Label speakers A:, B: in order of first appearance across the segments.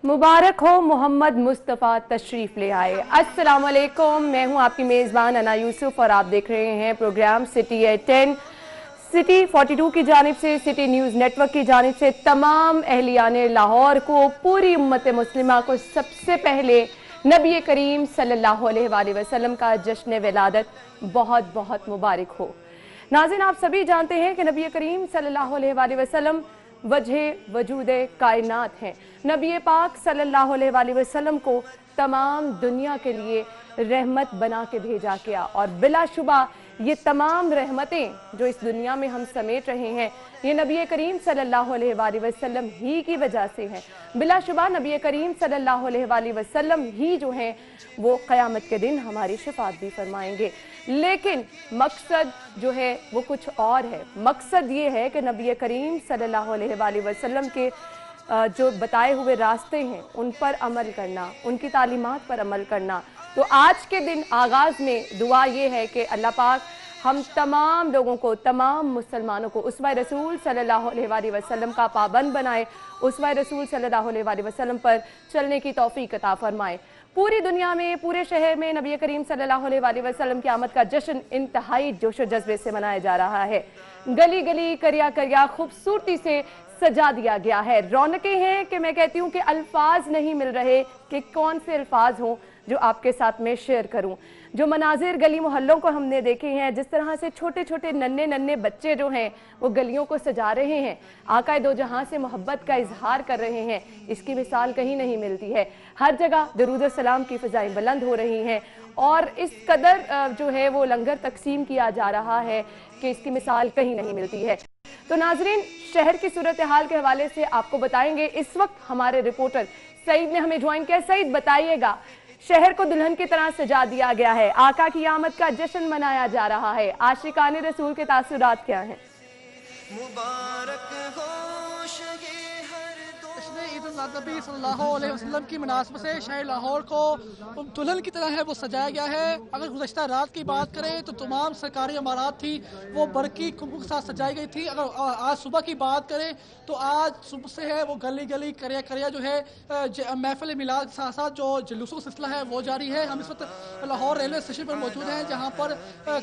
A: मुबारक हो मोहम्मद मुस्तफ़ा तशरीफ़ ले आए। अस्सलाम वालेकुम, मैं हूं आपकी मेज़बान अना यूसुफ और आप देख रहे हैं प्रोग्राम सिटी एट 10। सिटी 42 की जानिब से, सिटी न्यूज़ नेटवर्क की जानिब से तमाम अहलियाने लाहौर को, पूरी उम्मत मुस्लिमा को सबसे पहले नबी करीम सल्लल्लाहु अलैहि वसल्लम का जश्न विलादत बहुत बहुत मुबारक हो। नाज़रीन, आप सभी जानते हैं कि नबी करीम सल्लल्लाहु अलैहि वसल्लम वजह वजूद कायनात हैं। नबी पाक सल्लल्लाहु अलैहि वसल्लम को तमाम दुनिया के लिए रहमत बना के भेजा गया और बिलाशुबा ये तमाम रहमतें जो इस दुनिया में हम समेट रहे हैं, ये नबी करीम सल्लल्लाहु अलैहि वसल्लम ही की वजह से हैं। बिलाशुबा नबी करीम सल्लल्लाहु अलैहि वसल्लम ही जो हैं वो क़यामत के दिन हमारी शफाअत भी फरमाएंगे। लेकिन मकसद जो है वो कुछ और है। मकसद ये है कि नबी करीम सल्लल्लाहु अलैहि वसल्लम के जो बताए हुए रास्ते हैं उन पर अमल करना, उनकी तालीमात पर अमल करना। तो आज के दिन आगाज़ में दुआ ये है कि अल्लाह पाक हम तमाम लोगों को, तमाम मुसलमानों को उसवा रसूल सल्लल्लाहु अलैहि वसल्लम का पाबंद बनाए, उसवा रसूल सल्लल्लाहु अलैहि वसल्लम पर चलने की तौफीक अता फरमाए। पूरी दुनिया में, पूरे शहर में नबी करीम सल्लल्लाहु अलैहि वसल्लम की आमद का जश्न इंतहाई जोश व जज्बे से मनाया जा रहा है। गली गली, करिया करिया खूबसूरती से सजा दिया गया है। रौनकें हैं कि मैं कहती हूँ कि अल्फाज नहीं मिल रहे कि कौन से अल्फाज हों जो आपके साथ में शेयर करूं। जो मनाजिर गली मोहल्लों को हमने देखे हैं, जिस तरह से छोटे छोटे नन्हे नन्हे बच्चे जो हैं वो गलियों को सजा रहे हैं, आका दो जहां से मोहब्बत का इजहार कर रहे हैं, इसकी मिसाल कहीं नहीं मिलती है। हर जगह दरूद सलाम की फ़िज़ाएं बुलंद हो रही हैं और इस कदर जो है वो लंगर तकसीम किया जा रहा है कि इसकी मिसाल कहीं नहीं मिलती है। तो नाजरीन, शहर की सूरत हाल के हवाले से आपको बताएंगे। इस वक्त हमारे रिपोर्टर सईद ने हमें ज्वाइन किया। सईद, बताइएगा, शहर को दुल्हन की तरह सजा दिया गया है, आका की आमद का जश्न मनाया जा रहा है, आशिकाने रसूल के तासुरात क्या हैं?
B: मुबारक हो
C: ईद नबी सल्लल्लाहु अलैहि वसल्लम की मुनासबत से शहर लाहौर को दुल्हन की तरह है वो सजाया गया है। अगर गुज़श्ता रात की बात करें तो तमाम सरकारी इमारत थी वो बरकी कुमकुम के साथ सजाई गई थी। अगर आज सुबह की बात करें तो आज सुबह से है वो गली गली, करिया करिया जो है महफिल मिलाद के साथ साथ जो जुलूसों का सिलसिला है वो जारी है। हम इस वक्त लाहौर रेलवे स्टेशन पर मौजूद हैं जहाँ पर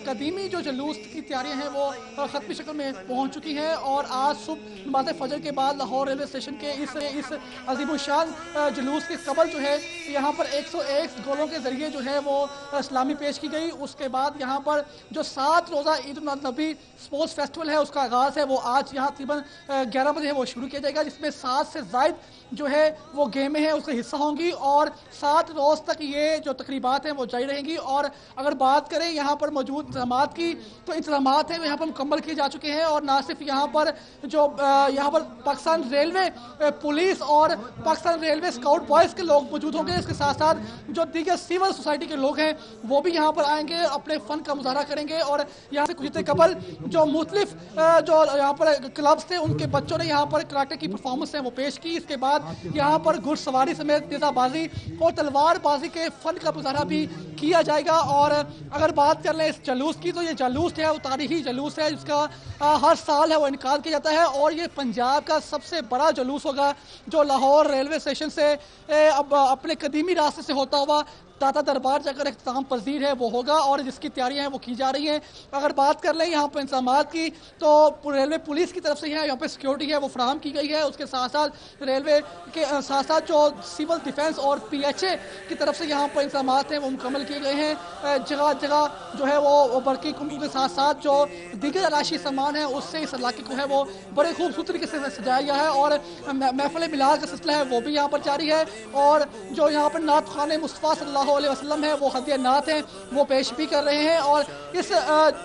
C: कदीमी जो जुलूस की तैयारियाँ हैं वो ख़त्मी शक्ल में पहुँच चुकी हैं और आज सुबह नमाज़ फजर के बाद लाहौर रेलवे स्टेशन के इस अजीमुशान जुलूस के कबल जो है यहाँ पर 101 गोलों के ज़रिए जो है वो सलामी पेश की गई। उसके बाद यहाँ पर जो 7 रोज़ा ईद नबी स्पोर्ट्स फेस्टिवल है उसका आगाज़ है वो आज यहाँ तकरीबन 11 बजे वो शुरू किया जाएगा, जिसमें 7 से ज़ायद जो है वो गेमें हैं उसका हिस्सा होंगी और 7 रोज़ तक ये जो तकरीबात हैं वो जारी रहेंगी। और अगर बात करें यहाँ पर मौजूद इंतज़ामात की तो इंतज़ामात हैं वो यहाँ पर मुकम्मल किए जा चुके हैं और ना सिर्फ यहाँ पर जो यहाँ पर पाकिस्तान रेलवे पुलिस और पाकिस्तान रेलवे स्काउट बॉयज़ के लोग मौजूद होंगे। इसके साथ साथ जो दीगर सिविल सोसाइटी के लोग हैं वो भी यहाँ पर आएंगे, अपने फ़न का मुजाहरा करेंगे। और यहाँ से कुछ देर कबल जो मुख्तलिफ जो यहाँ पर क्लब्स थे उनके बच्चों ने यहाँ पर कराटे की परफॉर्मेंस है वो पेश की। इसके बाद यहाँ पर घुड़सवारी समेत नेज़ाबाजी और तलवारबाजी के फ़न का मुजाहरा भी किया जाएगा। और अगर बात कर लें इस जुलूस की तो ये जुलूस है वो तारीखी जुलूस है जिसका हर साल है वो इनकाद किया जाता है और ये पंजाब का सबसे बड़ा जुलूस होगा जो लाहौर रेलवे स्टेशन से अब अपने कदीमी रास्ते से होता हुआ दाता दरबार जाकर इख्तिताम पजीर है वो होगा और जिसकी तैयारियां हैं वो की जा रही हैं। अगर बात कर लें यहाँ पर इंतजामात की तो रेलवे पुलिस की तरफ से यहाँ पे सिक्योरिटी है वो फराहम की गई है। उसके साथ साथ रेलवे के साथ साथ जो सिविल डिफेंस और PHA की तरफ से यहाँ पर इंतजामात हैं वो मुकम्मल किए गए हैं। जगह जगह जो है वो बरकी कुमकुम के साथ साथ जो दीगर अलाशी सामान है उससे इस इलाके को है वो बड़े खूबसूरत तरीके से सजाया गया है और महफिल मिलाद का सिलसिला है वो भी यहाँ पर जारी है। और जो यहाँ पर नात खाने मुस्तफ़ा सल्लल्लाहु अलैहि वसल्लम है वो हदिया नात हैं वो पेश भी कर रहे हैं। और इस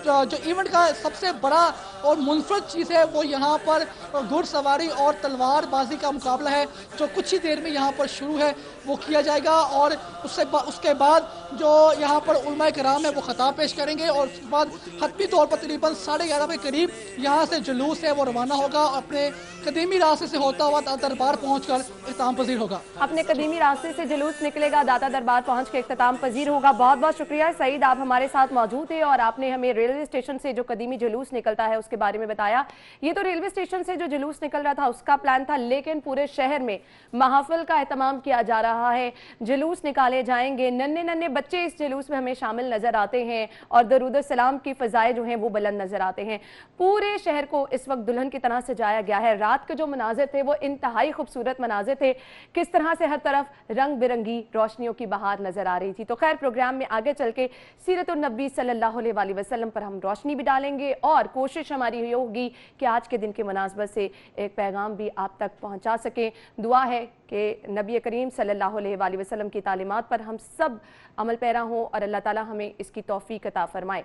C: जो इवेंट का सबसे बड़ा और मुनफरद चीज़ है वो यहाँ पर घुड़सवारी और तलवारबाजी का मुकाबला है जो कुछ ही देर में यहाँ पर शुरू है वो किया जाएगा। और उसके बाद जो यहाँ पर उलमा कराम है वो खताब पेश करेंगे और उसके बाद हतमी तौर पर तकरीबन 11:30 के करीब यहाँ से जुलूस है वो रवाना होगा, अपने कदीमी रास्ते से होता हुआ दाता दरबार पहुँच कर इख्तिताम पजीर होगा।
A: अपने कदीमी रास्ते से जुलूस निकलेगा, दाता दरबार पहुँच के इख्तिताम पजीर होगा। बहुत बहुत शुक्रिया सईद, आप हमारे साथ मौजूद थे और आपने हमें रेलवे स्टेशन से जो कदीमी जुलूस निकलता है उसके बारे में बताया। ये तो रेलवे स्टेशन से जो जुलूस निकल रहा था उसका प्लान था, लेकिन पूरे शहर में महफिल का एहतमाम किया जा रहा है, जुलूस निकाले जाएंगे, नन्हे नन्हे बच्चे इस जुलूस में हमें शामिल नजर आते हैं और दरूद सलाम की फ़ज़ाएँ जो हैं वो बुलंद नजर आते हैं। पूरे शहर को इस वक्त दुल्हन की तरह सजाया गया है। रात के जो मनाजिर थे वो इंतहाई खूबसूरत मनाजिर थे, किस तरह से हर तरफ रंग बिरंगी रोशनियों की बहार नजर आ रही थी। तो खैर, प्रोग्राम में आगे चल के सीरतुन नबी सल्लल्लाहु अलैहि वसल्लम पर हम रोशनी भी डालेंगे और कोशिश हमारी ये होगी कि आज के दिन की मुनासबत से एक पैगाम भी आप तक पहुंचा सकें। दुआ है कि नबी करीम सल्लल्लाहु अलैहि वसल्लम की तालीमात पर हम सब अमल पैरा हों और अल्लाह ताला हमें इसकी तौफीक अता फरमाए।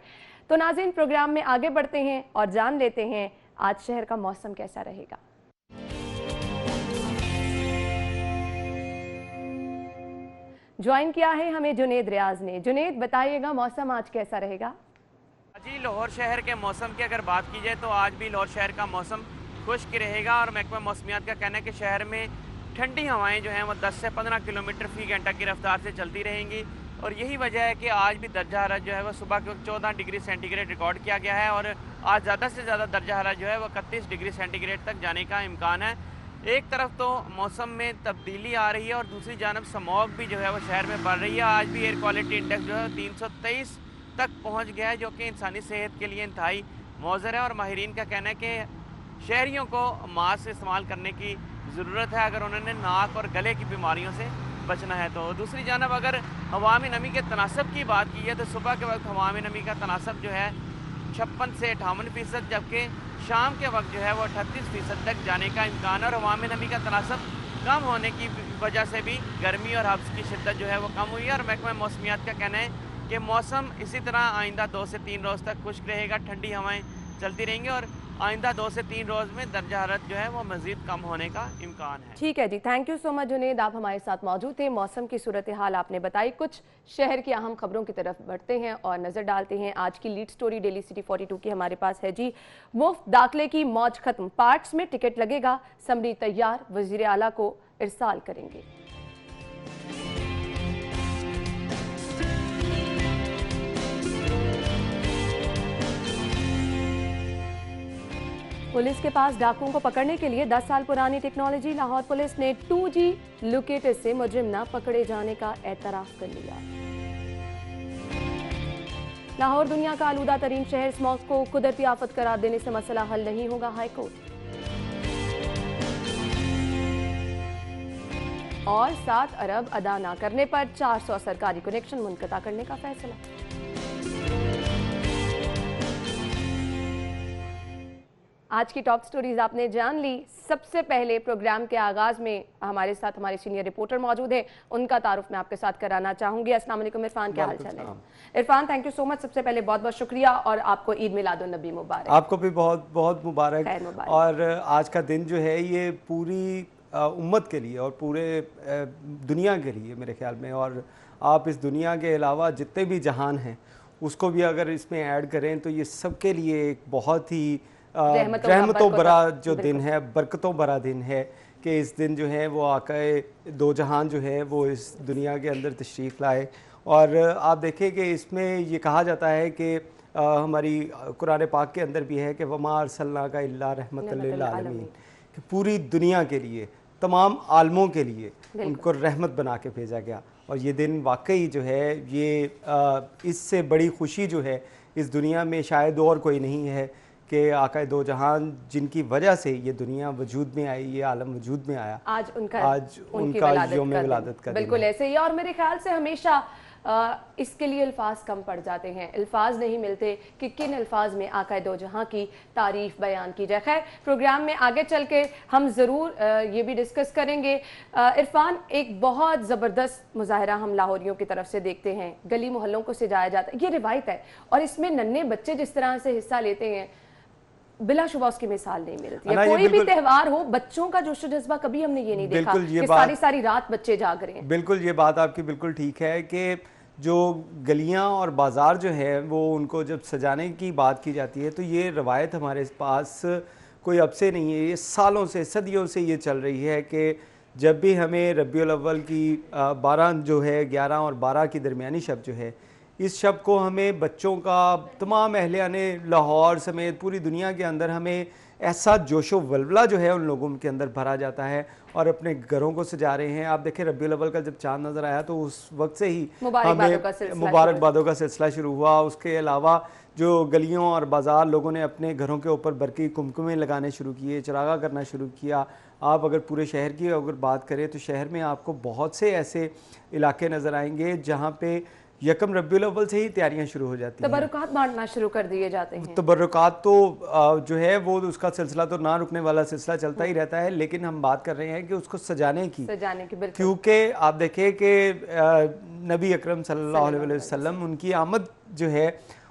A: तो नाज़रीन, प्रोग्राम में आगे बढ़ते हैं और जान लेते हैं आज शहर का मौसम कैसा रहेगा। ज्वाइन किया है हमें जुनेद रियाज ने। जुनेद, बताइएगा मौसम आज कैसा रहेगा?
D: जी, लाहौर शहर के मौसम की अगर बात की जाए तो आज भी लाहौर शहर का मौसम खुश्क रहेगा और महकमा मौसमियात का कहना है कि शहर में ठंडी हवाएं जो हैं वो 10 से 15 किलोमीटर फ़ी घंटा की रफ्तार से चलती रहेंगी और यही वजह है कि आज भी दर्जा हरारत जो है वो सुबह के वक्त 14 डिग्री सेंटीग्रेड रिकॉर्ड किया गया है और आज ज़्यादा से ज़्यादा दर्जा हरारत जो है वो 31 डिग्री सेंटीग्रेड तक जाने का इम्कान है। एक तरफ तो मौसम में तब्दीली आ रही है और दूसरी जानब स्मॉग भी जो है वो शहर में बढ़ रही है। आज भी एयर क्वालिटी इंडेक्स जो है 323 तक पहुंच गया है, जो कि इंसानी सेहत के लिए इंतहाई मौज़र है और माहिरीन का कहना है कि शहरियों को मास्क इस्तेमाल करने की ज़रूरत है अगर उन्होंने नाक और गले की बीमारियों से बचना है। तो दूसरी जानब अगर हवा में नमी के तनासब की बात की है तो सुबह के वक्त हवा में नमी का तनासब जो है 56 से 58%, जबकि शाम के वक्त जो है वो 38% तक जाने का इम्कान है और हवा में नमी का तनासब कम होने की वजह से भी गर्मी और हब्स की शिद्दत जो है वो कम हुई है और महकमा मौसमियात का कहना है कि मौसम इसी तरह आइंदा 2 से 3 रोज़ तक खुश्क रहेगा, ठंडी हवाएं चलती रहेंगी और आइंदा 2 से 3 रोज़ में दर्जा हरारत जो है वो मज़ीद कम होने का इम्कान है।
A: ठीक है जी, thank you so much Junaid, आप हमारे साथ मौजूद थे। मौसम की सूरत हाल आपने बताई। कुछ शहर की अहम खबरों की तरफ बढ़ते हैं और नज़र डालते हैं। आज की लीड स्टोरी डेली सिटी 42 की हमारे पास है जी। मुफ्त दाखिले की मौज खत्म, पार्ट्स में टिकट लगेगा, समरी तैयार, वज़ीर आला को इरसाल करेंगे। पुलिस के पास डाकुओं को पकड़ने के लिए 10 साल पुरानी टेक्नोलॉजी। लाहौर पुलिस ने 2G लोकेटर से मुजरिम न पकड़े जाने का एतराफ़ कर लिया। लाहौर दुनिया का आलूदा तरीन शहर, स्मॉग को कुदरती आफत करार देने से मसला हल नहीं होगा, हाई कोर्ट। और 7 अरब अदा न करने पर 400 सरकारी कनेक्शन मुनक़ता करने का फैसला। आज की टॉप स्टोरीज आपने जान ली। सबसे पहले प्रोग्राम के आगाज में हमारे साथ हमारे सीनियर रिपोर्टर मौजूद है, उनका तारुफ मैं आपके साथ कराना चाहूंगी। अस्सलाम वालेकुम इरफान, क्या हाल चाल है? Irfan, thank you so much. सबसे पहले बहुत बहुत शुक्रिया और आपको ईद मिलादुन नबी मुबारक।
E: आपको भी बहुत बहुत मुबारक। और आज का दिन जो है ये पूरी उम्मत के लिए और पूरे दुनिया के लिए मेरे ख्याल में, और आप इस दुनिया के अलावा जितने भी जहान हैं उसको भी अगर इसमें ऐड करें तो ये सबके लिए एक बहुत ही रहमतों भरा जो दिन है, बरकतों भरा दिन है कि इस दिन जो है वो आकाए दो जहान जो है वो इस दुनिया के अंदर तशरीफ़ लाए। और आप देखें कि इसमें ये कहा जाता है कि हमारी कुरान पाक के अंदर भी है कि वमा अरसलना का इल्ला रहमतल लिल आलमीन, कि पूरी दुनिया के लिए, तमाम आलमों के लिए उनको रहमत बना के भेजा गया। और ये दिन वाकई जो है ये इससे बड़ी खुशी जो है इस दुनिया में शायद और कोई नहीं है कि आका दो जहान जिनकी वजह से ये दुनिया वजूद में आई, ये आलम वजूद में आया, आज उनका यौम विलादत का
A: बिल्कुल ऐसे ही। और मेरे ख्याल से हमेशा इसके लिए अल्फाज कम पड़ जाते हैं, अल्फाज नहीं मिलते कि किन अल्फाज में आका दो जहां की तारीफ बयान की जाए। खैर, प्रोग्राम में आगे चल के हम ज़रूर ये भी डिस्कस करेंगे। इरफान, एक बहुत ज़बरदस्त मुजाहरा हम लाहौरियों की तरफ से देखते हैं, गली मोहल्लों को सजाया जाता है, ये रिवायत है और इसमें नन्हे बच्चे जिस तरह से हिस्सा लेते हैं बिलाशुबा उसकी मिसाल नहीं मिलती है। कोई भी त्यौहार हो, बच्चों का जोश जज्बा कभी हमने ये नहीं देखा कि सारी सारी रात बच्चे जाग रहे हैं।
E: बिल्कुल, ये बात आपकी बिल्कुल ठीक है कि जो गलियां और बाज़ार जो है वो उनको जब सजाने की बात की जाती है तो ये रवायत हमारे पास कोई अब से नहीं है, ये सालों से, सदियों से ये चल रही है कि जब भी हमें रबीउल अव्वल की 12 जो है 11 और 12 की दरमियानी शब जो है, इस शब को हमें बच्चों का तमाम अहलियाने लाहौर समेत पूरी दुनिया के अंदर हमें ऐसा जोशो वल्वला जो है उन लोगों के अंदर भरा जाता है और अपने घरों को सजा रहे हैं। आप देखें रबीउल अव्वल का जब चांद नज़र आया तो उस वक्त से ही हमें मुबारकबादों का सिलसिला शुरू हुआ। उसके अलावा जो गलियों और बाज़ार लोगों ने अपने घरों के ऊपर बरकी कुमकुमें लगाने शुरू किए, चरागा करना शुरू किया। आप अगर पूरे शहर की अगर बात करें तो शहर में आपको बहुत से ऐसे इलाके नज़र आएंगे जहाँ पे यकम रबीउल अव्वल से ही तैयारियां शुरू हो जाती हैं,
A: तबरुकात बांटना शुरू कर दिए जाते हैं।
E: तबरुकात तो जो है वो उसका सिलसिला तो ना रुकने वाला सिलसिला चलता ही रहता है, लेकिन हम बात कर रहे हैं कि उसको सजाने की क्योंकि आप देखें कि नबी अकरम सल्लल्लाहु अलैहि वसल्लम उनकी आमद जो है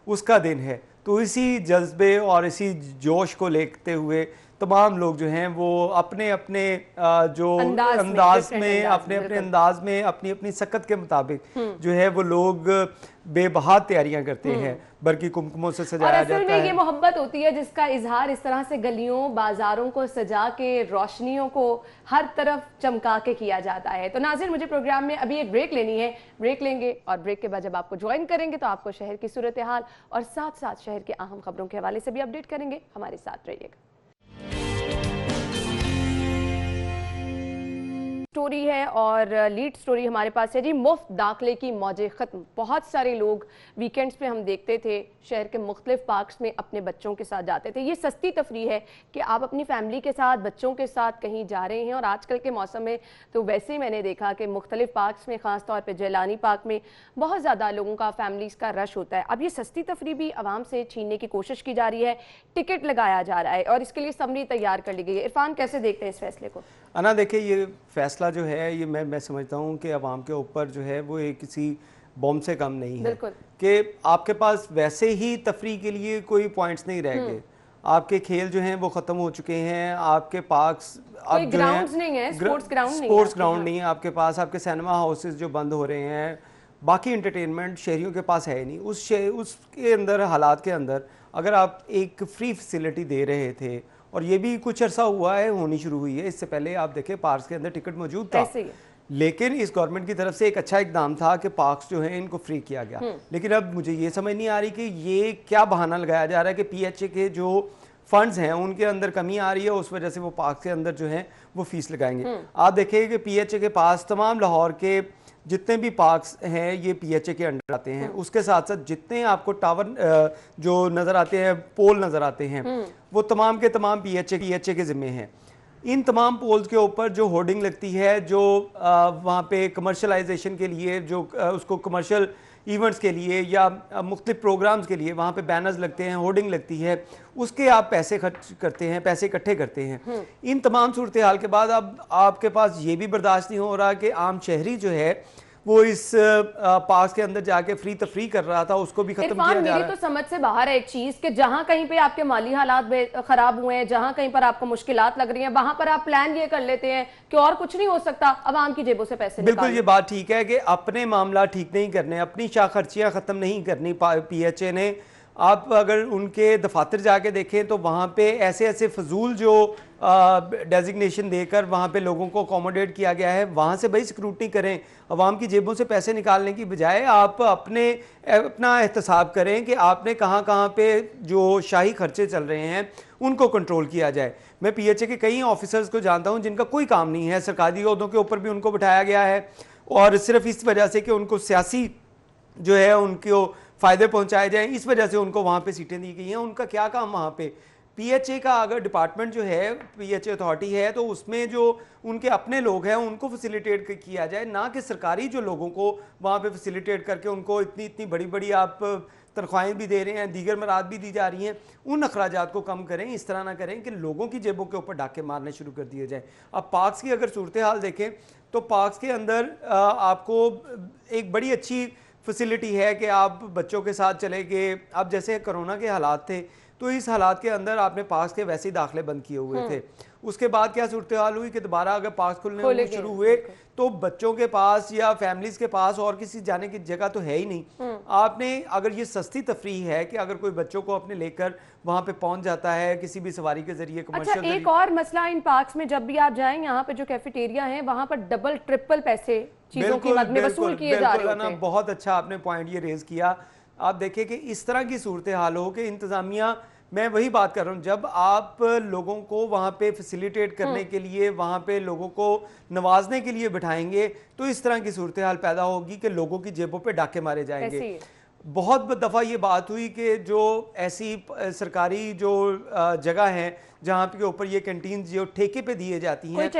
E: उसका दिन है, तो इसी जज्बे और इसी जोश को लेते हुए तमाम लोग जो हैं वो अपने अपने जो अंदाज में अपने अपने अंदाज में अपनी अपनी सकत के मुताबिक जो है वो लोग बेबहा तैयारियां करते हैं, बल्कि कुमकुमों से सजाया जाता है।
A: ये मोहब्बत होती है जिसका इजहार इस तरह से गलियों बाजारों को सजा के रोशनियों को हर तरफ चमका के किया जाता है। तो नाज़रीन, मुझे प्रोग्राम में अभी एक ब्रेक लेनी है, ब्रेक लेंगे और ब्रेक के बाद जब आपको ज्वाइन करेंगे तो आपको शहर की सूरत हाल और साथ साथ शहर के अहम खबरों के हवाले से भी अपडेट करेंगे। हमारे साथ रहिएगा। स्टोरी है और लीड स्टोरी हमारे पास है जी, मुफ्त दाखिले की मौजें ख़त्म। बहुत सारे लोग वीकेंड्स पे हम देखते थे शहर के मुख्तलिफ पार्क्स में अपने बच्चों के साथ जाते थे। ये सस्ती तफरी है कि आप अपनी फैमिली के साथ बच्चों के साथ कहीं जा रहे हैं, और आजकल के मौसम में तो वैसे ही मैंने देखा कि मुख्तलिफ पार्क्स में, ख़ास तौर पर जैलानी पार्क में बहुत ज़्यादा लोगों का फैमिलीज़ का रश होता है। अब ये सस्ती तफरी भी आवाम से छीनने की कोशिश की जा रही है, टिकट लगाया जा रहा है और इसके लिए समरी तैयार कर ली गई है। इरफान, कैसे देखते हैं इस फैसले को?
E: अना, देखिए ये फैसला जो है ये मैं समझता हूँ कि आवाम के ऊपर जो है वो एक किसी बॉम्ब से कम नहीं है कि आपके पास वैसे ही तफरी के लिए कोई पॉइंट्स नहीं रह गए, आपके खेल जो हैं वो ख़त्म हो चुके हैं, आपके पार्क्स अब जो है स्पोर्ट्स ग्राउंड नहीं है आपके पास, आपके सिनेमा हाउसेस जो बंद हो रहे हैं, बाकी एंटरटेनमेंट शहरियों के पास है नहीं। उसके अंदर हालात के अंदर अगर आप एक फ्री फैसिलिटी दे रहे थे, और ये भी कुछ अरसा हुआ है होनी शुरू हुई है, इससे पहले आप देखें पार्क्स के अंदर टिकट मौजूद था, लेकिन इस गवर्नमेंट की तरफ से एक अच्छा इकदाम था कि पार्क्स जो हैं इनको फ्री किया गया। लेकिन अब मुझे ये समझ नहीं आ रही कि ये क्या बहाना लगाया जा रहा है कि पीएचए के जो फंड्स हैं उनके अंदर कमी आ रही है, उस वजह से वो पार्क के अंदर जो है वो फीस लगाएंगे। आप देखें कि पीएचए के पास तमाम लाहौर के जितने भी पार्क्स हैं ये पीएचए के अंडर आते हैं, उसके साथ साथ जितने आपको टावर जो नज़र आते हैं, पोल नज़र आते हैं, वो तमाम के तमाम पीएचए के ज़िम्मे हैं। इन तमाम पोल्स के ऊपर जो होर्डिंग लगती है, जो वहाँ पे कमर्शलाइजेशन के लिए, जो उसको कमर्शियल इवेंट्स के लिए या मुख्तलिफ प्रोग्राम्स के लिए वहाँ पे बैनर्स लगते हैं, होर्डिंग लगती है, उसके आप पैसे खर्च करते हैं, पैसे इकट्ठे करते हैं। इन तमाम सूरत हाल के बाद अब आपके पास ये भी बर्दाश्त नहीं हो रहा कि आम शहरी जो है वो इस पार्क के अंदर जाके फ्री तफरी कर रहा था, उसको भी खत्म किया जा रहा है।
A: तो समझ से बाहर है एक चीज कि जहां कहीं पे आपके माली हालात खराब हुए हैं, जहां कहीं पर आपको मुश्किलात लग रही हैं, वहां पर आप प्लान ये कर लेते हैं कि और कुछ नहीं हो सकता, आवाम की जेबों से पैसे
E: बिल्कुल ये बात ठीक है कि अपने मामला ठीक नहीं करने, अपनी शाह खर्चियां खत्म नहीं करनी पीएचए ने। आप अगर उनके दफातर जाके देखें तो वहाँ पे ऐसे ऐसे फजूल जो डेजिग्नेशन देकर वहाँ पे लोगों को अकोमोडेट किया गया है, वहाँ से भाई सिक्योरिटी करें। अवाम की जेबों से पैसे निकालने की बजाय आप अपना एहतसाब करें कि आपने कहाँ कहाँ पे जो शाही खर्चे चल रहे हैं उनको कंट्रोल किया जाए। मैं पीएचए के कई ऑफिसर्स को जानता हूँ जिनका कोई काम नहीं है, सरकारी ओहदों के ऊपर भी उनको बिठाया गया है, और सिर्फ इस वजह से कि उनको सियासी जो है उनको फ़ायदे पहुंचाए जाएं, इस वजह से उनको वहाँ पे सीटें दी गई हैं। उनका क्या काम वहाँ पे? पीएचए का अगर डिपार्टमेंट जो है, पीएचए अथॉरिटी है, तो उसमें जो उनके अपने लोग हैं उनको फैसिलिटेट किया जाए, ना कि सरकारी जो लोगों को वहाँ पे फैसिलिटेट करके उनको इतनी इतनी बड़ी बड़ी आप तनख्वाहें भी दे रहे हैं, दीगर मराद भी दी जा रही हैं। उन अखराजात को कम करें, इस तरह ना करें कि लोगों की जेबों के ऊपर डाके मारने शुरू कर दिए जाएँ। अब पार्क्स की अगर सूरत हाल देखें तो पार्क्स के अंदर आपको एक बड़ी अच्छी फैसिलिटी है कि आप बच्चों के साथ चले गए। अब जैसे कोरोना के हालात थे तो इस हालात के अंदर आपने पार्क्स के वैसे ही दाखिले बंद किए हुए थे, उसके बाद क्या सूरत हाल हुई कि दोबारा अगर पार्क खुलने शुरू हुए तो बच्चों के पास या फैमिलीज के पास और किसी जाने की जगह तो है ही नहीं। आपने अगर ये सस्ती तफरीह है कि अगर कोई बच्चों को अपने लेकर वहां पे पहुंच जाता है किसी भी सवारी के जरिए,
A: अच्छा, एक और मसला इन पार्क्स में जब भी आप जाएं, यहाँ पे जो कैफेटेरिया है वहां पर डबल ट्रिपल पैसे चीजों की मद में वसूल किए जा रहे होते हैं।
E: बहुत अच्छा आपने पॉइंट ये रेज किया। आप देखिए कि इस तरह की सूरत हाल हो कि इंतजामिया, मैं वही बात कर रहा हूँ, जब आप लोगों को वहाँ पे फैसिलिटेट करने के लिए, वहाँ पे लोगों को नवाजने के लिए बिठाएंगे तो इस तरह की सूरत हाल पैदा होगी कि लोगों की जेबों पे डाके मारे जाएंगे। बहुत दफ़ा ये बात हुई कि जो ऐसी सरकारी जो जगह है जहाँ पे ऊपर ये कैंटीन जो ठेके पे दिए जाती हैं,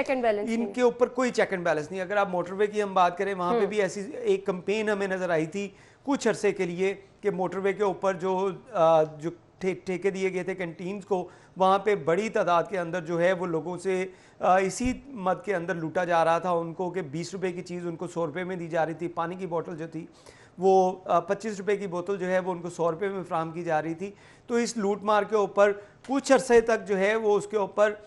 E: इनके ऊपर कोई चेक एंड बैलेंस नहीं। अगर आप मोटरवे की हम बात करें, वहाँ पे भी ऐसी एक कैंपेन हमें नज़र आई थी कुछ अरसे के लिए कि मोटरवे के ऊपर जो ठेके दिए गए थे कैंटीन्स को, वहाँ पे बड़ी तादाद के अंदर जो है वो लोगों से इसी मद के अंदर लूटा जा रहा था उनको कि 20 रुपए की चीज़ उनको 100 रुपये में दी जा रही थी। पानी की बोतल जो थी वो 25 रुपए की बोतल जो है वो उनको 100 रुपये में फराहम की जा रही थी। तो इस लूट मार के ऊपर कुछ अरसे तक जो है वो उसके ऊपर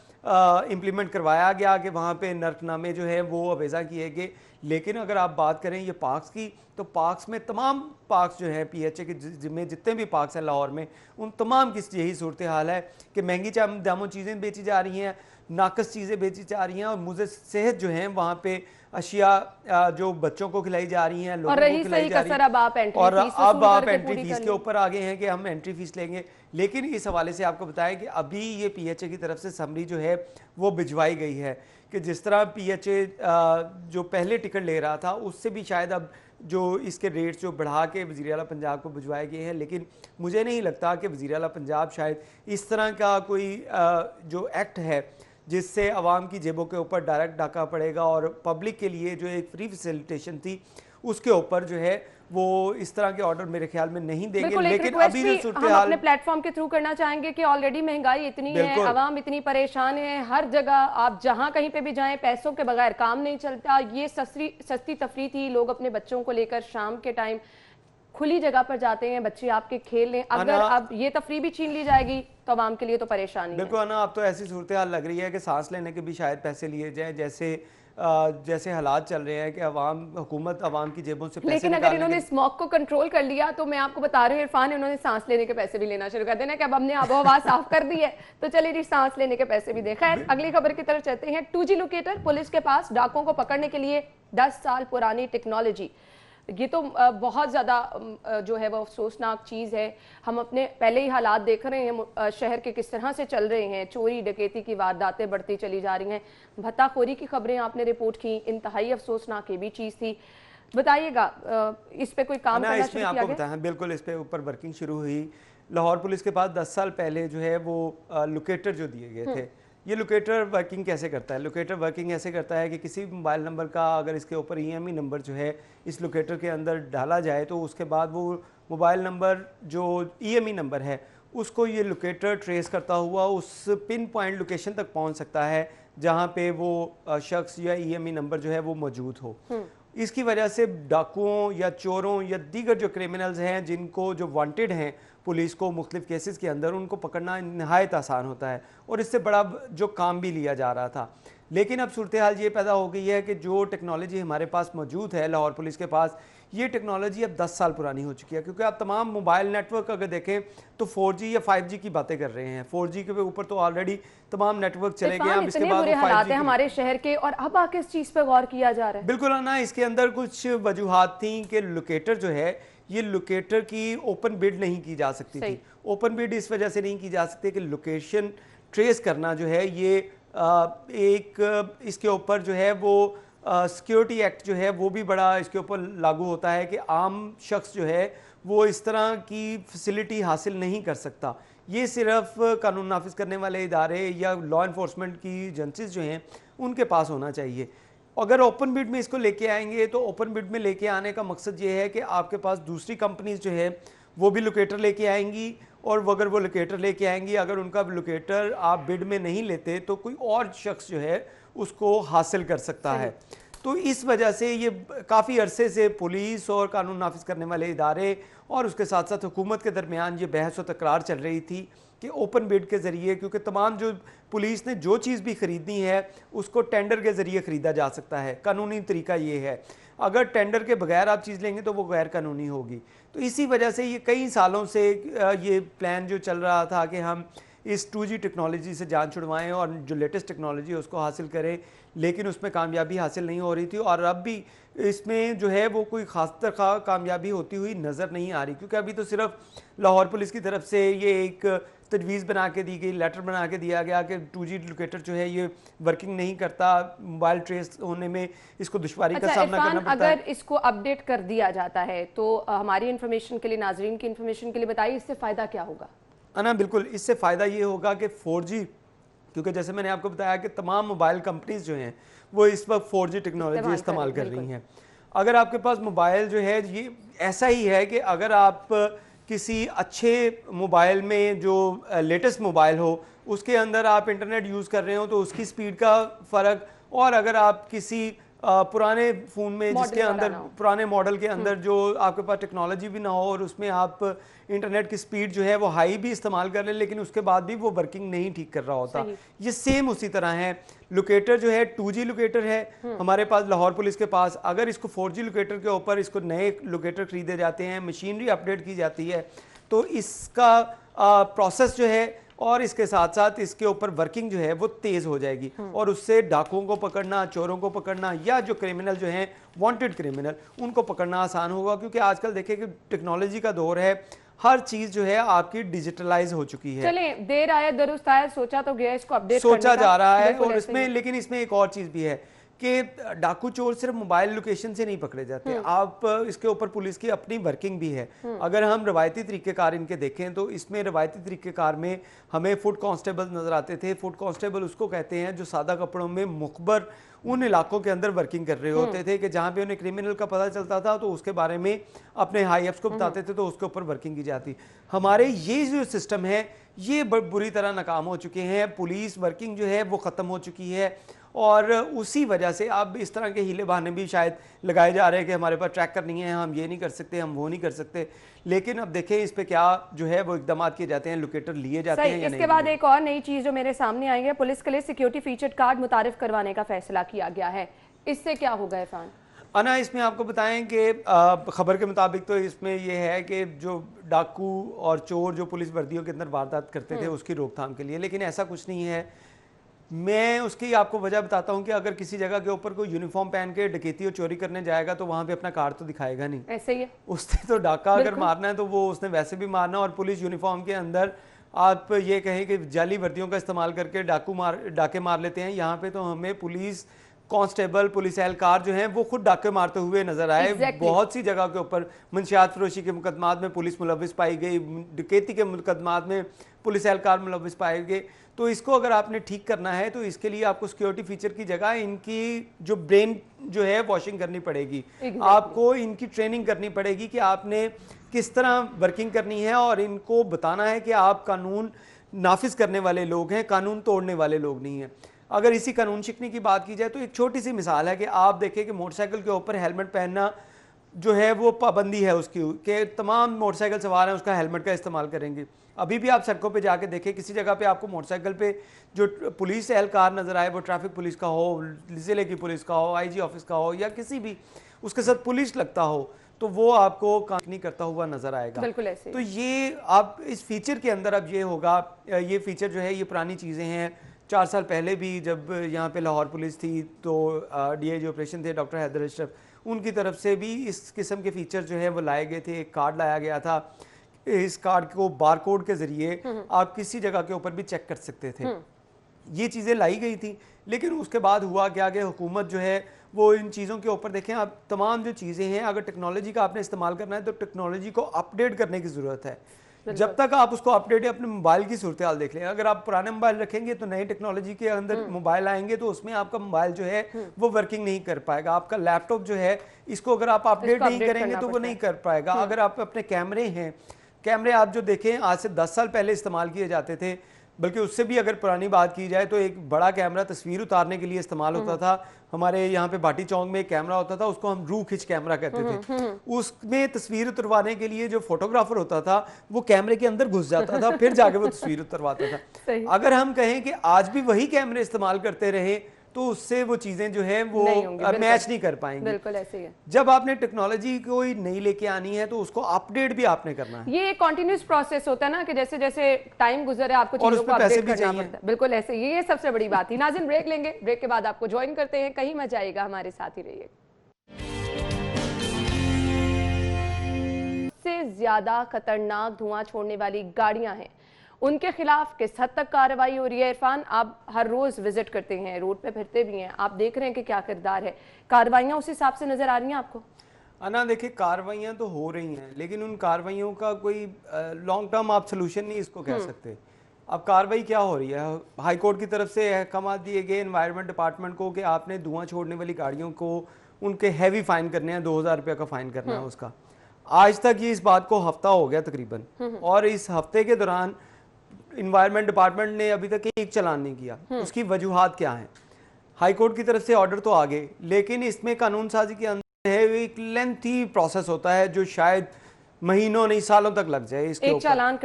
E: इम्प्लीमेंट करवाया गया कि वहाँ पे नर्कनामे जो है वो अवेज़ा किए गए। लेकिन अगर आप बात करें ये पार्क्स की, तो पार्क्स में तमाम पार्क्स जो हैं PHA के जिम्मे जितने भी पार्क्स हैं लाहौर में, उन तमाम की यही सूरत हाल है कि महंगी दामों चीज़ें बेची जा रही हैं, नाकस चीज़ें बेची जा रही हैं और मुझे सेहत जो हैं वहाँ पे अशिया जो बच्चों को खिलाई जा रही हैं, लोगों को खिलाई जा रही हैं। और अब आप एंट्री फीस के ऊपर आ गए हैं कि हम एंट्री फीस लेंगे। लेकिन इस हवाले से आपको बताएं कि अभी ये PHA की तरफ से समरी जो है वो भिजवाई गई है कि जिस तरह PHA जो पहले टिकट ले रहा था उससे भी शायद अब जो इसके रेट्स जो बढ़ा के वज़ीर आला पंजाब को भिजवाए गए हैं। लेकिन मुझे नहीं लगता कि वज़ीर आला पंजाब शायद इस तरह का कोई जो एक्ट है जिससे आवाम की जेबों के ऊपर डायरेक्ट डाका पड़ेगा और पब्लिक के लिए जो एक फ्री फैसिलिटेशन थी उसके ऊपर जो है वो इस तरह के ऑर्डर मेरे ख्याल में नहीं देंगे। लेकिन अभी जो सूरत हाल
A: अपने प्लेटफॉर्म के थ्रू करना चाहेंगे कि ऑलरेडी महंगाई इतनी है, आवाम इतनी परेशान है, हर जगह आप जहां कहीं पे भी जाएं पैसों के बगैर काम नहीं चलता। ये सस्ती तफरी थी, लोग अपने बच्चों को लेकर शाम के टाइम खुली जगह पर जाते हैं, बच्चे आपके खेल लें। अगर अब ये तफरी भी छीन ली जाएगी तो आवाम के लिए तो परेशानी है।
E: बिल्कुल ना, अब तो ऐसी सूरत हाल लग रही है कि सांस लेने के भी शायद पैसे लिए जाए, जैसे हालात चल रहे हैं कि हुकूमत आवाम की जेबों से पैसे।
A: लेकिन अगर इन्होंने स्मॉग को कंट्रोल कर लिया तो मैं आपको बता रही हूँ इरफान, इन्होंने सांस लेने के पैसे भी लेना शुरू कर देना कि अब हमने आबो हवा साफ कर दी है तो चलिए जी सांस लेने के पैसे भी दें। खैर, अगली खबर की तरफ चलते हैं। 2G लोकेटर, पुलिस के पास डाकों को पकड़ने के लिए 10 साल पुरानी टेक्नोलॉजी। ये तो बहुत ज़्यादा जो है वो अफसोसनाक चीज़ है। हम अपने पहले ही हालात देख रहे हैं शहर के किस तरह से चल रहे हैं, चोरी डकैती की वारदातें बढ़ती चली जा रही हैं, भत्ताखोरी की खबरें आपने रिपोर्ट की, इंतहाई अफसोसनाक ये भी चीज़ थी। बताइएगा इस पे कोई काम करना शुरू किया गया?
E: बिल्कुल, इस पे ऊपर वर्किंग शुरू हुई। लाहौर पुलिस के पास 10 साल पहले जो है वो लोकेटर जो दिए गए थे। ये लोकेटर वर्किंग कैसे करता है? लोकेटर वर्किंग ऐसे करता है कि किसी मोबाइल नंबर का अगर इसके ऊपर EMI नंबर जो है इस लोकेटर के अंदर डाला जाए तो उसके बाद वो मोबाइल नंबर जो EMI नंबर है उसको ये लोकेटर ट्रेस करता हुआ उस पिन पॉइंट लोकेशन तक पहुंच सकता है जहां पे वो शख्स या EMI नंबर जो है वो मौजूद हो। इसकी वजह से डाकुओं या चोरों या दीगर जो क्रिमिनल्स हैं जिनको जो वांटेड हैं पुलिस को मुख्तलिफ केसेस के अंदर, उनको पकड़ना नहायत आसान होता है और इससे बड़ा जो काम भी लिया जा रहा था। लेकिन अब सूरत हाल ये पैदा हो गई है कि जो टेक्नोलॉजी हमारे पास मौजूद है लाहौर पुलिस के पास, ये टेक्नोलॉजी अब 10 साल पुरानी हो चुकी है। क्योंकि आप तमाम मोबाइल नेटवर्क अगर देखें तो 4G या 5G की बातें कर रहे हैं। 4G के ऊपर तो ऑलरेडी तमाम नेटवर्क चले गए हैं।
A: इसके बाद हालात है हमारे शहर के और अब आके इस चीज़ पे गौर किया जा रहा है।
E: बिल्कुल ना, इसके अंदर कुछ वजूहात थी कि लोकेटर जो है ये लोकेटर की ओपन बिड नहीं की जा सकती थी। ओपन बिड इस वजह से नहीं की जा सकती कि लोकेशन ट्रेस करना जो है ये एक इसके ऊपर जो है वो सिक्योरिटी एक्ट जो है वो भी बड़ा इसके ऊपर लागू होता है कि आम शख्स जो है वो इस तरह की फैसिलिटी हासिल नहीं कर सकता। ये सिर्फ कानून नाफिज करने वाले इदारे या लॉ इन्फोर्समेंट की एजेंसीज जो हैं उनके पास होना चाहिए। अगर ओपन बिड में इसको लेके आएंगे तो ओपन बिड में लेके आने का मकसद ये है कि आपके पास दूसरी कंपनीज जो है वो भी लोकेटर लेके आएंगी और अगर वो लोकेटर लेके आएंगी, अगर उनका लोकेटर आप बिड में नहीं लेते तो कोई और शख्स जो है उसको हासिल कर सकता है। तो इस वजह से ये काफ़ी अरसे से पुलिस और कानून नाफिज करने वाले इदारे और उसके साथ साथ हुकूमत के दरमियान ये बहस व तकरार चल रही थी कि ओपन बिड के ज़रिए, क्योंकि तमाम जो पुलिस ने जो चीज़ भी ख़रीदनी है उसको टेंडर के ज़रिए ख़रीदा जा सकता है। कानूनी तरीका ये है, अगर टेंडर के बगैर आप चीज़ लेंगे तो वो गैर कानूनी होगी। तो इसी वजह से ये कई सालों से ये प्लान जो चल रहा था कि हम इस 2G टेक्नोलॉजी से जान छुड़वाएं और जो लेटेस्ट टेक्नोलॉजी है उसको हासिल करें, लेकिन उसमें कामयाबी हासिल नहीं हो रही थी। और अब भी इसमें जो है वो कोई ख़ास तरह कामयाबी होती हुई नज़र नहीं आ रही, क्योंकि अभी तो सिर्फ लाहौर पुलिस की तरफ से ये एक तजवीज़ बना के दी गई, लेटर बना के दिया गया कि 2G लोकेटर जो है ये वर्किंग नहीं करता, मोबाइल ट्रेस होने में इसको दुश्वारी का सामना करना पड़ता है।
A: अगर इसको अपडेट कर दिया जाता है तो हमारी इन्फॉर्मेशन के लिए, नाजरीन की इन्फॉर्मेशन के लिए बताइए, इससे फ़ायदा क्या होगा?
E: अना बिल्कुल, इससे फ़ायदा ये होगा कि 4G, क्योंकि जैसे मैंने आपको बताया कि तमाम मोबाइल कंपनीज जो हैं वो इस वक्त 4G टेक्नोलॉजी इस्तेमाल कर रही हैं। अगर आपके पास मोबाइल जो है ये ऐसा ही है कि अगर आप किसी अच्छे मोबाइल में जो लेटेस्ट मोबाइल हो उसके अंदर आप इंटरनेट यूज़ कर रहे हो तो उसकी स्पीड का फ़र्क, और अगर आप किसी पुराने फ़ोन में जिसके अंदर पुराने मॉडल के अंदर जो आपके पास टेक्नोलॉजी भी ना हो और उसमें आप इंटरनेट की स्पीड जो है वो हाई भी इस्तेमाल कर लें लेकिन उसके बाद भी वो वर्किंग नहीं ठीक कर रहा होता, ये सेम उसी तरह है। लोकेटर जो है 2G लोकेटर है हमारे पास लाहौर पुलिस के पास, अगर इसको 4G लोकेटर के ऊपर इसको नए लोकेटर खरीदे जाते हैं, मशीनरी अपडेट की जाती है, तो इसका प्रोसेस जो है और इसके साथ साथ इसके ऊपर वर्किंग जो है वो तेज़ हो जाएगी और उससे डाकुओं को पकड़ना, चोरों को पकड़ना या जो क्रिमिनल जो हैं वांटेड क्रिमिनल उनको पकड़ना आसान होगा। क्योंकि आजकल देखें कि टेक्नोलॉजी का दौर है, हर चीज़ जो है आपकी डिजिटलाइज हो चुकी है।
A: चले देर आया दुरुस्त आया, सोचा तो गया इसको अपडेट
E: सोचा जा रहा है। और इसमें लेकिन इसमें एक और चीज़ भी है कि डाकू चोर सिर्फ मोबाइल लोकेशन से नहीं पकड़े जाते, आप इसके ऊपर पुलिस की अपनी वर्किंग भी है। अगर हम रवायती तरीक़ेकार इनके देखें तो इसमें रवायती तरीक़ेकार में हमें फुट कांस्टेबल नज़र आते थे। फुट कांस्टेबल उसको कहते हैं जो सादा कपड़ों में मुखबर उन इलाकों के अंदर वर्किंग कर रहे होते थे कि जहाँ पे उन्हें क्रिमिनल का पता चलता था तो उसके बारे में अपने हाई अप्स को बताते थे तो उसके ऊपर वर्किंग की जाती। हमारे ये जो सिस्टम है ये बुरी तरह नाकाम हो चुके हैं, पुलिस वर्किंग जो है वो ख़त्म हो चुकी है और उसी वजह से अब इस तरह के हीले बहाने भी शायद लगाए जा रहे हैं कि हमारे पास ट्रैकर नहीं है, हम ये नहीं कर सकते, हम वो नहीं कर सकते। लेकिन अब देखें इस पे क्या जो है वो इकदाम किए जाते हैं, लोकेटर लिए जाते हैं या नहीं।
A: इसके बाद एक और नई चीज़ जो मेरे सामने आई है, पुलिस के लिए सिक्योरिटी फीचर्ड कार्ड मुतारिफ करवाने का फैसला किया गया है, इससे क्या होगा इरफान?
E: अना इसमें आपको बताएं कि खबर के मुताबिक तो इसमें यह है कि जो डाकू और चोर जो पुलिस वर्दियों के अंदर वारदात करते थे उसकी रोकथाम के लिए, लेकिन ऐसा कुछ नहीं है। मैं उसकी आपको वजह बताता हूं कि अगर किसी जगह के ऊपर कोई यूनिफॉर्म पहन के डकैती और चोरी करने जाएगा तो वहां पे अपना कार्ड तो दिखाएगा नहीं, ऐसे ही है। उसने तो डाका अगर मारना है तो वो उसने वैसे भी मारना। और पुलिस यूनिफॉर्म के अंदर आप ये कहें कि जाली वर्दियों का इस्तेमाल करके डाके मार लेते हैं, यहाँ पे तो हमें पुलिस कांस्टेबल, पुलिस एहलकार जो हैं वो खुद डाके मारते हुए नजर आए। बहुत सी जगह के ऊपर मंशियात फरोशी के मुकदमात में पुलिस मुलविस पाई गई, डकैती के मुकदमात में पुलिस एहलकार मुलविस पाए गए। तो इसको अगर आपने ठीक करना है तो इसके लिए आपको सिक्योरिटी फीचर की जगह इनकी जो ब्रेन जो है वॉशिंग करनी पड़ेगी, आपको इनकी ट्रेनिंग करनी पड़ेगी कि आपने किस तरह वर्किंग करनी है और इनको बताना है कि आप कानून नाफिज करने वाले लोग हैं, कानून तोड़ने वाले लोग नहीं हैं। अगर इसी कानून शिकनी की बात की जाए तो एक छोटी सी मिसाल है कि आप देखें कि मोटरसाइकिल के ऊपर हेलमेट पहनना जो है वो पाबंदी है उसकी कि तमाम मोटरसाइकिल सवार हैं उसका हेलमेट का इस्तेमाल करेंगे। अभी भी आप सड़कों पे जाके देखें किसी जगह पे आपको मोटरसाइकिल पे जो पुलिस एहलकार नज़र आए, वो ट्रैफिक पुलिस का हो, ज़िले की पुलिस का हो, IG ऑफिस का हो या किसी भी उसके साथ पुलिस लगता हो, तो वो आपको काम नहीं करता हुआ नज़र आएगा। बिल्कुल ऐसे। तो ये आप इस फीचर के अंदर अब ये होगा, ये फीचर जो है ये पुरानी चीज़ें हैं। 4 साल पहले भी जब यहाँ पे लाहौर पुलिस थी तो DIG ऑपरेशन थे डॉक्टर हैदर अशरफ, उनकी तरफ से भी इस किस्म के फीचर जो है वो लाए गए थे। एक कार्ड लाया गया था, इस कार्ड को बारकोड के ज़रिए आप किसी जगह के ऊपर भी चेक कर सकते थे। ये चीज़ें लाई गई थी, लेकिन उसके बाद हुआ क्या कि हुकूमत जो है वो इन चीज़ों के ऊपर देखें, आप तमाम जो चीज़ें हैं अगर टेक्नोलॉजी का आपने इस्तेमाल करना है तो टेक्नोलॉजी को अपडेट करने की ज़रूरत है। जब तक आप उसको अपडेट अपने मोबाइल की सूरत हाल देख लें, अगर आप पुराने मोबाइल रखेंगे तो नई टेक्नोलॉजी के अंदर मोबाइल आएंगे तो उसमें आपका मोबाइल जो है वो वर्किंग नहीं कर पाएगा। आपका लैपटॉप जो है इसको अगर आप अपडेट नहीं करेंगे तो वो नहीं कर पाएगा। अगर आप अपने कैमरे हैं, कैमरे आप जो देखें आज से 10 साल पहले इस्तेमाल किए जाते थे, बल्कि उससे भी अगर पुरानी बात की जाए तो एक बड़ा कैमरा तस्वीर उतारने के लिए इस्तेमाल होता था। हमारे यहाँ पे भाटी चौक में एक कैमरा होता था, उसको हम रू खिंच कैमरा कहते थे। उसमें तस्वीर उतरवाने के लिए जो फोटोग्राफर होता था वो कैमरे के अंदर घुस जाता था, फिर जाके वो तस्वीर उतरवाता था। अगर हम कहें कि आज भी वही कैमरे इस्तेमाल करते रहे तो उससे वो चीजें जो है वो मैच नहीं कर पाएंगी।
A: बिल्कुल ऐसे ही है।
E: जब आपने टेक्नोलॉजी कोई नई लेके आनी है तो उसको अपडेट भी आपने करना है।
A: ये कंटिन्यूस प्रोसेस होता है ना कि जैसे जैसे टाइम गुजरे आपको चीजों को अपडेट करना पड़ता है। बिल्कुल ऐसे ही, ये सबसे बड़ी बात थी। नाज़रीन ब्रेक लेंगे, ब्रेक के बाद आपको ज्वाइन करते हैं, कहीं मत जाइएगा, हमारे साथ ही रहिए। से ज्यादा खतरनाक धुआं छोड़ने वाली गाड़ियां हैं, उनके खिलाफ किस हद तक कार्रवाई हो रही है? इरफान, आप हर रोज विजिट करते हैं, रोड पे फिरते भी हैं, आप देख रहे हैं कि क्या किरदार है, कार्रवाइयां उस हिसाब से नजर आ रही हैं आपको?
E: अना देखिए, कार्रवाइयाँ तो हो रही हैं, लेकिन उन कार्रवाइयों का कोई लॉन्ग टर्म आप सोल्यूशन नहीं इसको कह सकते। अब कार्रवाई क्या हो रही है? हाई कोर्ट की तरफ से अहकाम दिए गए एनवायरनमेंट डिपार्टमेंट को कि आपने धुआं छोड़ने वाली गाड़ियों को उनके हैवी फाइन करने हैं, 2000 रुपये का फाइन करना है उसका। आज तक ये इस बात को हफ्ता हो गया तकरीबन, और इस हफ्ते के दौरान इन्वायरमेंट डिपार्टमेंट ने अभी तक एक चालान नहीं किया। उसकी वजूहात क्या हैं? हाई कोर्ट की तरफ से ऑर्डर तो आ गए, लेकिन इसमें कानून साजी के अंदर है एक लेंथी प्रोसेस होता है जो शायद महीनों नहीं सालों तक लग जाए इसके
A: एक चालान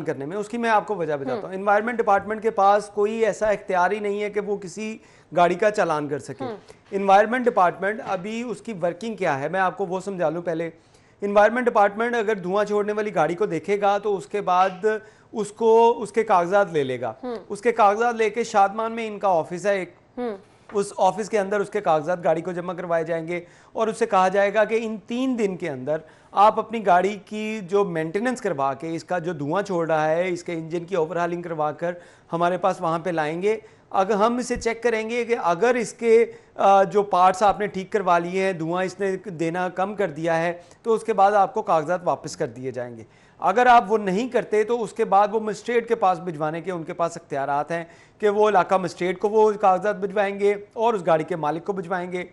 A: करने में। उसकी मैं आपको वजह बताता हूँ। इन्वायरमेंट डिपार्टमेंट के पास कोई ऐसा इख्तियार ही नहीं है कि वो किसी गाड़ी का चालान कर सके। इन्वायरमेंट डिपार्टमेंट अभी उसकी वर्किंग क्या है मैं आपको वो समझा लूँ पहले। इन्वायरमेंट डिपार्टमेंट अगर धुआं छोड़ने वाली गाड़ी को देखेगा तो उसके बाद उसको उसके कागजात ले लेगा। उसके कागजात लेके शादमान में इनका ऑफिस है एक, उस ऑफिस के अंदर उसके कागजात गाड़ी को जमा करवाए जाएंगे और उससे कहा जाएगा कि इन 3 दिन के अंदर आप अपनी गाड़ी की जो मेंटेनेंस करवा के इसका जो धुआं छोड़ रहा है इसके इंजन की ओवरहालिंग करवा कर हमारे पास वहाँ पे लाएंगे। अगर हम इसे चेक करेंगे कि अगर इसके जो पार्ट्स आपने ठीक करवा लिए हैं, धुआं इसने देना कम कर दिया है, तो उसके बाद आपको कागजात वापस कर दिए जाएंगे। अगर आप वो नहीं करते तो उसके बाद वो मजिस्ट्रेट के पास भिजवाने के उनके पास इख्तियारात हैं कि वो इलाका मजिस्ट्रेट को वो कागजात भिजवाएंगे और उस गाड़ी के मालिक को भिजवाएंगे।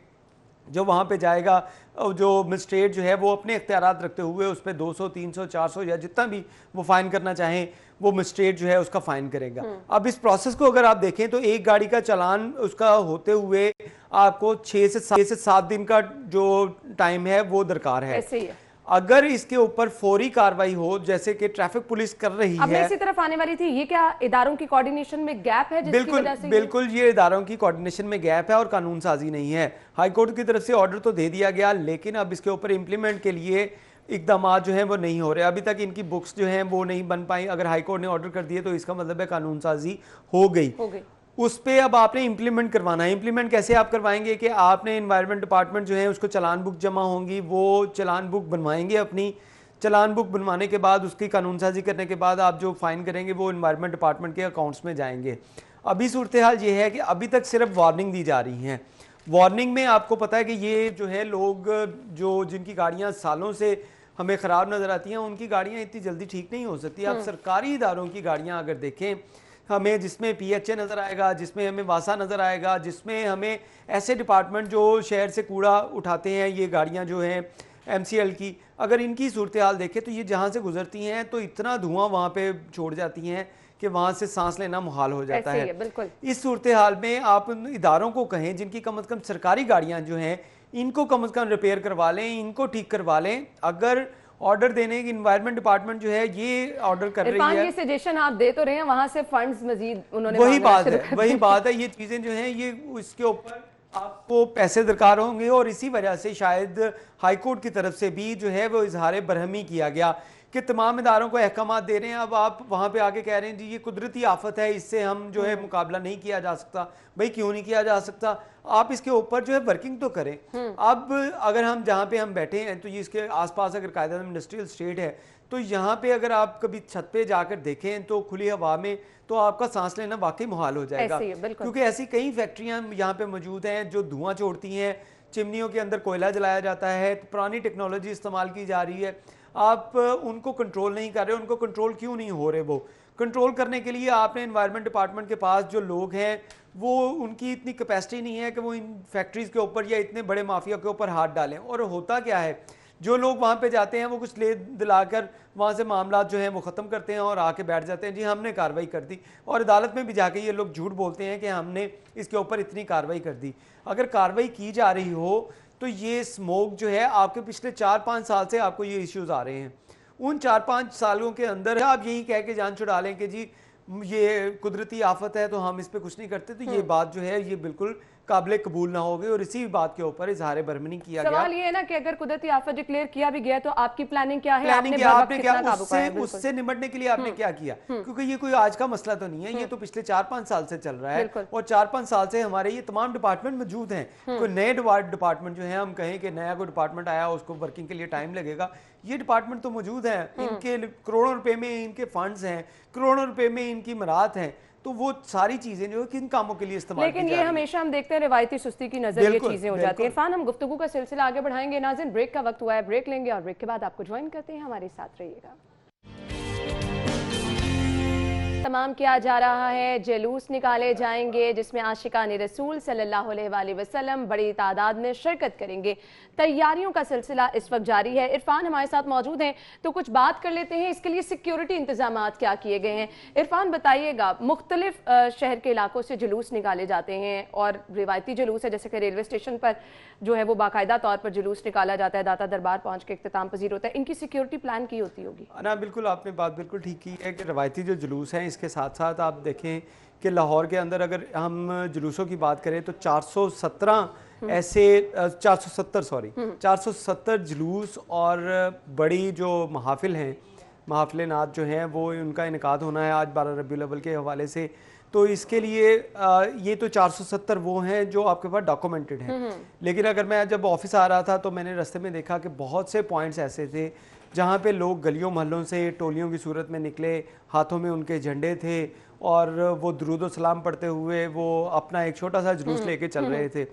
A: जो वहाँ पे जाएगा, जो मजिस्ट्रेट जो है वो अपने इख्तियारात रखते हुए उस पर 200, 300, 400 या जितना भी वो फ़ाइन करना चाहें वो मजिस्ट्रेट जो है उसका फ़ाइन करेगा। अब इस प्रोसेस को अगर आप देखें तो एक गाड़ी का चालान उसका होते हुए आपको 6 से 7 दिन का जो टाइम है वो दरकार है। ऐसे ही है।
E: अगर इसके ऊपर फौरी कार्रवाई हो जैसे कि ट्रैफिक पुलिस कर रही है।
A: अब मैं इसी तरफ आने वाली थी, ये क्या इदारों की कोऑर्डिनेशन में गैप है जिसकी वजह से?
E: बिल्कुल ये इदारों की कोऑर्डिनेशन में गैप है और कानून साजी नहीं है। हाई कोर्ट की तरफ से ऑर्डर तो दे दिया गया, लेकिन अब इसके ऊपर इम्प्लीमेंट के लिए इकदाम जो हैं वो नहीं हो रहे। अभी तक इनकी बुक्स जो हैं वो नहीं बन पाई। अगर हाई कोर्ट ने ऑर्डर कर दिए तो इसका मतलब है कानून साजी हो गई। उस पे अब आपने इम्प्लीमेंट करवाना है। इम्प्लीमेंट कैसे आप करवाएंगे कि आपने एनवायरनमेंट डिपार्टमेंट जो है उसको चालान बुक जमा होंगी, वो चालान बुक बनवाएंगे। अपनी चालान बुक बनवाने के बाद उसकी कानून साजी करने के बाद आप जो फाइन करेंगे वो एनवायरनमेंट डिपार्टमेंट के अकाउंट्स में जाएंगे। अभी सूरत हाल ये है कि अभी तक सिर्फ वार्निंग दी जा रही हैं। वार्निंग में आपको पता है कि ये जो है लोग जो जिनकी गाड़ियाँ सालों से हमें ख़राब नज़र आती हैं उनकी गाड़ियाँ इतनी जल्दी ठीक नहीं हो सकती। आप सरकारी इदारों की गाड़ियाँ अगर देखें, हमें जिसमें PHA नज़र आएगा, जिसमें हमें वासा नज़र आएगा, जिसमें हमें ऐसे डिपार्टमेंट जो शहर से कूड़ा उठाते हैं, ये गाड़ियाँ जो हैं MCL की, अगर इनकी सूरत हाल देखें तो ये जहाँ से गुजरती हैं तो इतना धुआं वहाँ पे छोड़ जाती हैं कि वहाँ से सांस लेना मुहाल हो जाता है।
A: बिल्कुल।
E: इस सूरत हाल में आप उन इदारों को कहें जिनकी कम अज़ कम सरकारी गाड़ियाँ जो हैं इनको कम अज़ कम रिपेयर करवा लें, इनको ठीक करवा लें। अगर ऑर्डर देने की इन्वायरमेंट डिपार्टमेंट जो है ये ऑर्डर कर रही है,
A: ये सजेशन आप दे तो रहे हैं, वहां से फंड्स मजीद उन्होंने
E: वही बात है। ये चीजें जो हैं ये इसके ऊपर आपको पैसे दरकार होंगे और इसी वजह से शायद हाई कोर्ट की तरफ से भी जो है वो इजहार बरहमी किया गया कि तमाम इदारों को अहकाम दे रहे हैं। अब आप वहाँ पे आके कह रहे हैं जी ये कुदरती आफत है, इससे हम जो है मुकाबला नहीं किया जा सकता। भाई क्यों नहीं किया जा सकता? आप इसके ऊपर जो है वर्किंग तो करें। अब अगर हम जहाँ पे हम बैठे हैं तो ये इसके आसपास अगर कायदा इंडस्ट्रियल स्टेट है तो यहाँ पे अगर आप कभी छत पे जाकर देखें तो खुली हवा में तो आपका सांस लेना वाकई मुहाल हो जाएगा, क्योंकि ऐसी कई फैक्ट्रियाँ यहाँ पे मौजूद हैं जो धुआं छोड़ती हैं। चिमनियों के अंदर कोयला जलाया जाता है, पुरानी टेक्नोलॉजी इस्तेमाल की जा रही है। आप उनको कंट्रोल नहीं कर रहे। उनको कंट्रोल क्यों नहीं हो रहे? वो कंट्रोल करने के लिए आपने एनवायरनमेंट डिपार्टमेंट के पास जो लोग हैं वो उनकी इतनी कैपेसिटी नहीं है कि वो इन फैक्ट्रीज़ के ऊपर या इतने बड़े माफिया के ऊपर हाथ डालें। और होता क्या है, जो लोग वहाँ पे जाते हैं वो कुछ ले दिला कर वहाँ से मामलात जो हैं वो ख़त्म करते हैं और आके बैठ जाते हैं, जी हमने कार्रवाई कर दी, और अदालत में भी जाके ये लोग झूठ बोलते हैं कि हमने इसके ऊपर इतनी कार्रवाई कर दी। अगर कार्रवाई की जा रही हो तो ये स्मोक जो है आपके पिछले 4-5 साल से आपको ये इश्यूज़ आ रहे हैं, उन 4-5 सालों के अंदर आप यही कह के जान छुड़ा लें कि जी ये कुदरती आफत है तो हम इस पे कुछ नहीं करते, तो ये बात जो है ये बिल्कुल काबिल कबूल ना होगी। और इसी बात के ऊपर इजहार बरहमनी किया गया।
A: सवाल ये है ना कि अगर कुदरती आफत डिक्लेयर किया भी गया तो आपकी प्लानिंग क्या है?
E: प्लानिंग क्या आपने क्या उससे निपटने के लिए आपने क्या किया? क्योंकि ये कोई आज का मसला तो नहीं है, ये तो पिछले 4-5 साल से चल रहा है, और 4-5 साल से हमारे ये तमाम डिपार्टमेंट मौजूद हैं। कोई नए डिपार्टमेंट जो है, हम कहें कि नया कोई डिपार्टमेंट आया उसको वर्किंग के लिए टाइम लगेगा, ये डिपार्टमेंट तो मौजूद हैं, इनके करोड़ों रुपए में इनके फंड्स हैं, करोड़ों रुपए में इनकी मराहत हैं, तो वो सारी चीजें जो किन कामों के लिए इस्तेमाल
A: लेकिन ये हमेशा हम देखते हैं रिवायती सुस्ती की नजर ये चीजें हो जाती हैं। इरफान, हम गुफ्तगू का सिलसिला आगे बढ़ाएंगे। नाज़रीन, ब्रेक का वक्त हुआ है, ब्रेक लेंगे और ब्रेक के बाद आपको ज्वाइन करते हैं, हमारे साथ रहिएगा। तमाम किया जा रहा है, जुलूस निकाले जाएंगे जिसमें आशिकान रसूल सल्लल्लाहु अलैहि वसल्लम बड़ी तादाद में शिरकत करेंगे। तैयारियों का सिलसिला इस वक्त जारी है। इरफान हमारे साथ मौजूद हैं, तो कुछ बात कर लेते हैं इसके लिए सिक्योरिटी इंतजामात क्या किए गए हैं। इरफान बताइएगा, मुख्तलिफ शहर के इलाकों से जुलूस निकाले जाते हैं और रिवायती जुलूस है, जैसे कि रेलवे स्टेशन पर जो है वो बाकायदा तौर पर जुलूस निकाला जाता है, दाता दरबार पहुँच के इख्तिताम पजीर होता है, इनकी सिक्योरिटी प्लान की होती होगी?
E: ना बिल्कुल, आपने बात बिल्कुल ठीक की है कि रवायती जो जुलूस हैं इसके साथ साथ आप देखें कि लाहौर के अंदर अगर हम जुलूसों की बात करें तो 470 जुलूस और बड़ी जो महाफिल हैं, महाफिल नात जो हैं वो उनका इनकाद होना है आज 12 रबीउल अव्वल के हवाले से। तो इसके लिए ये तो 470 वो हैं जो आपके पास डॉक्यूमेंटेड हैं, लेकिन अगर मैं जब ऑफिस आ रहा था तो मैंने रास्ते में देखा कि बहुत से पॉइंट्स ऐसे थे जहाँ पे लोग गलियों महलों से टोलियों की सूरत में निकले, हाथों में उनके झंडे थे और वो दुरूद व सलाम पढ़ते हुए वो अपना एक छोटा सा जुलूस लेके चल रहे थे।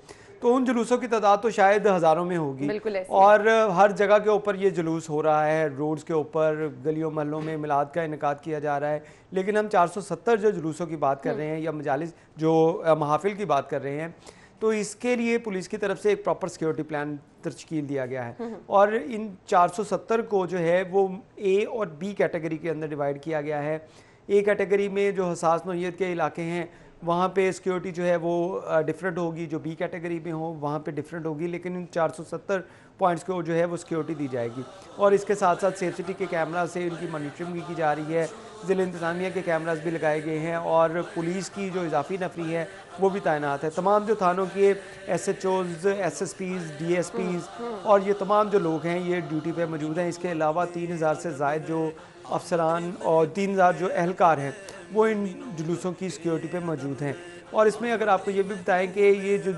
E: तो उन जुलूसों की तादाद तो शायद हज़ारों में होगी, और हर जगह के ऊपर ये जुलूस हो रहा है, रोड्स के ऊपर गलियों महलों में मिलाद का इनकाद किया जा रहा है। लेकिन हम 470 जो जुलूसों की बात कर रहे हैं या मजालिस जो महाफिल की बात कर रहे हैं, तो इसके लिए पुलिस की तरफ से एक प्रॉपर सिक्योरिटी प्लान तश्कील दिया गया है, और इन 470 को जो है वो ए और बी कैटेगरी के अंदर डिवाइड किया गया है। ए कैटेगरी में जो हसास नौइयत के इलाके हैं वहाँ पे सिक्योरिटी जो है वो डिफरेंट होगी, जो बी कैटेगरी में हो वहाँ पे डिफरेंट होगी, लेकिन इन 470 पॉइंट्स को जो है वो सिक्योरिटी दी जाएगी। और इसके साथ साथ सेफ सिटी के कैमरा से इनकी मॉनिटरिंग भी की जा रही है, ज़िला इंतज़ामिया के कैमरास भी लगाए गए हैं, और पुलिस की जो इजाफी नफरी है वो भी तैनात है। तमाम जो थानों के SHOs, SSPs, DSPs और ये तमाम जो लोग हैं ये ड्यूटी पे मौजूद हैं। इसके अलावा 3000 से ज़ायद जो अफसरान और 3000 जो एहलकार हैं वो इन जुलूसों की सिक्योरिटी पे मौजूद हैं। और इसमें अगर आपको ये भी बताएं कि ये जो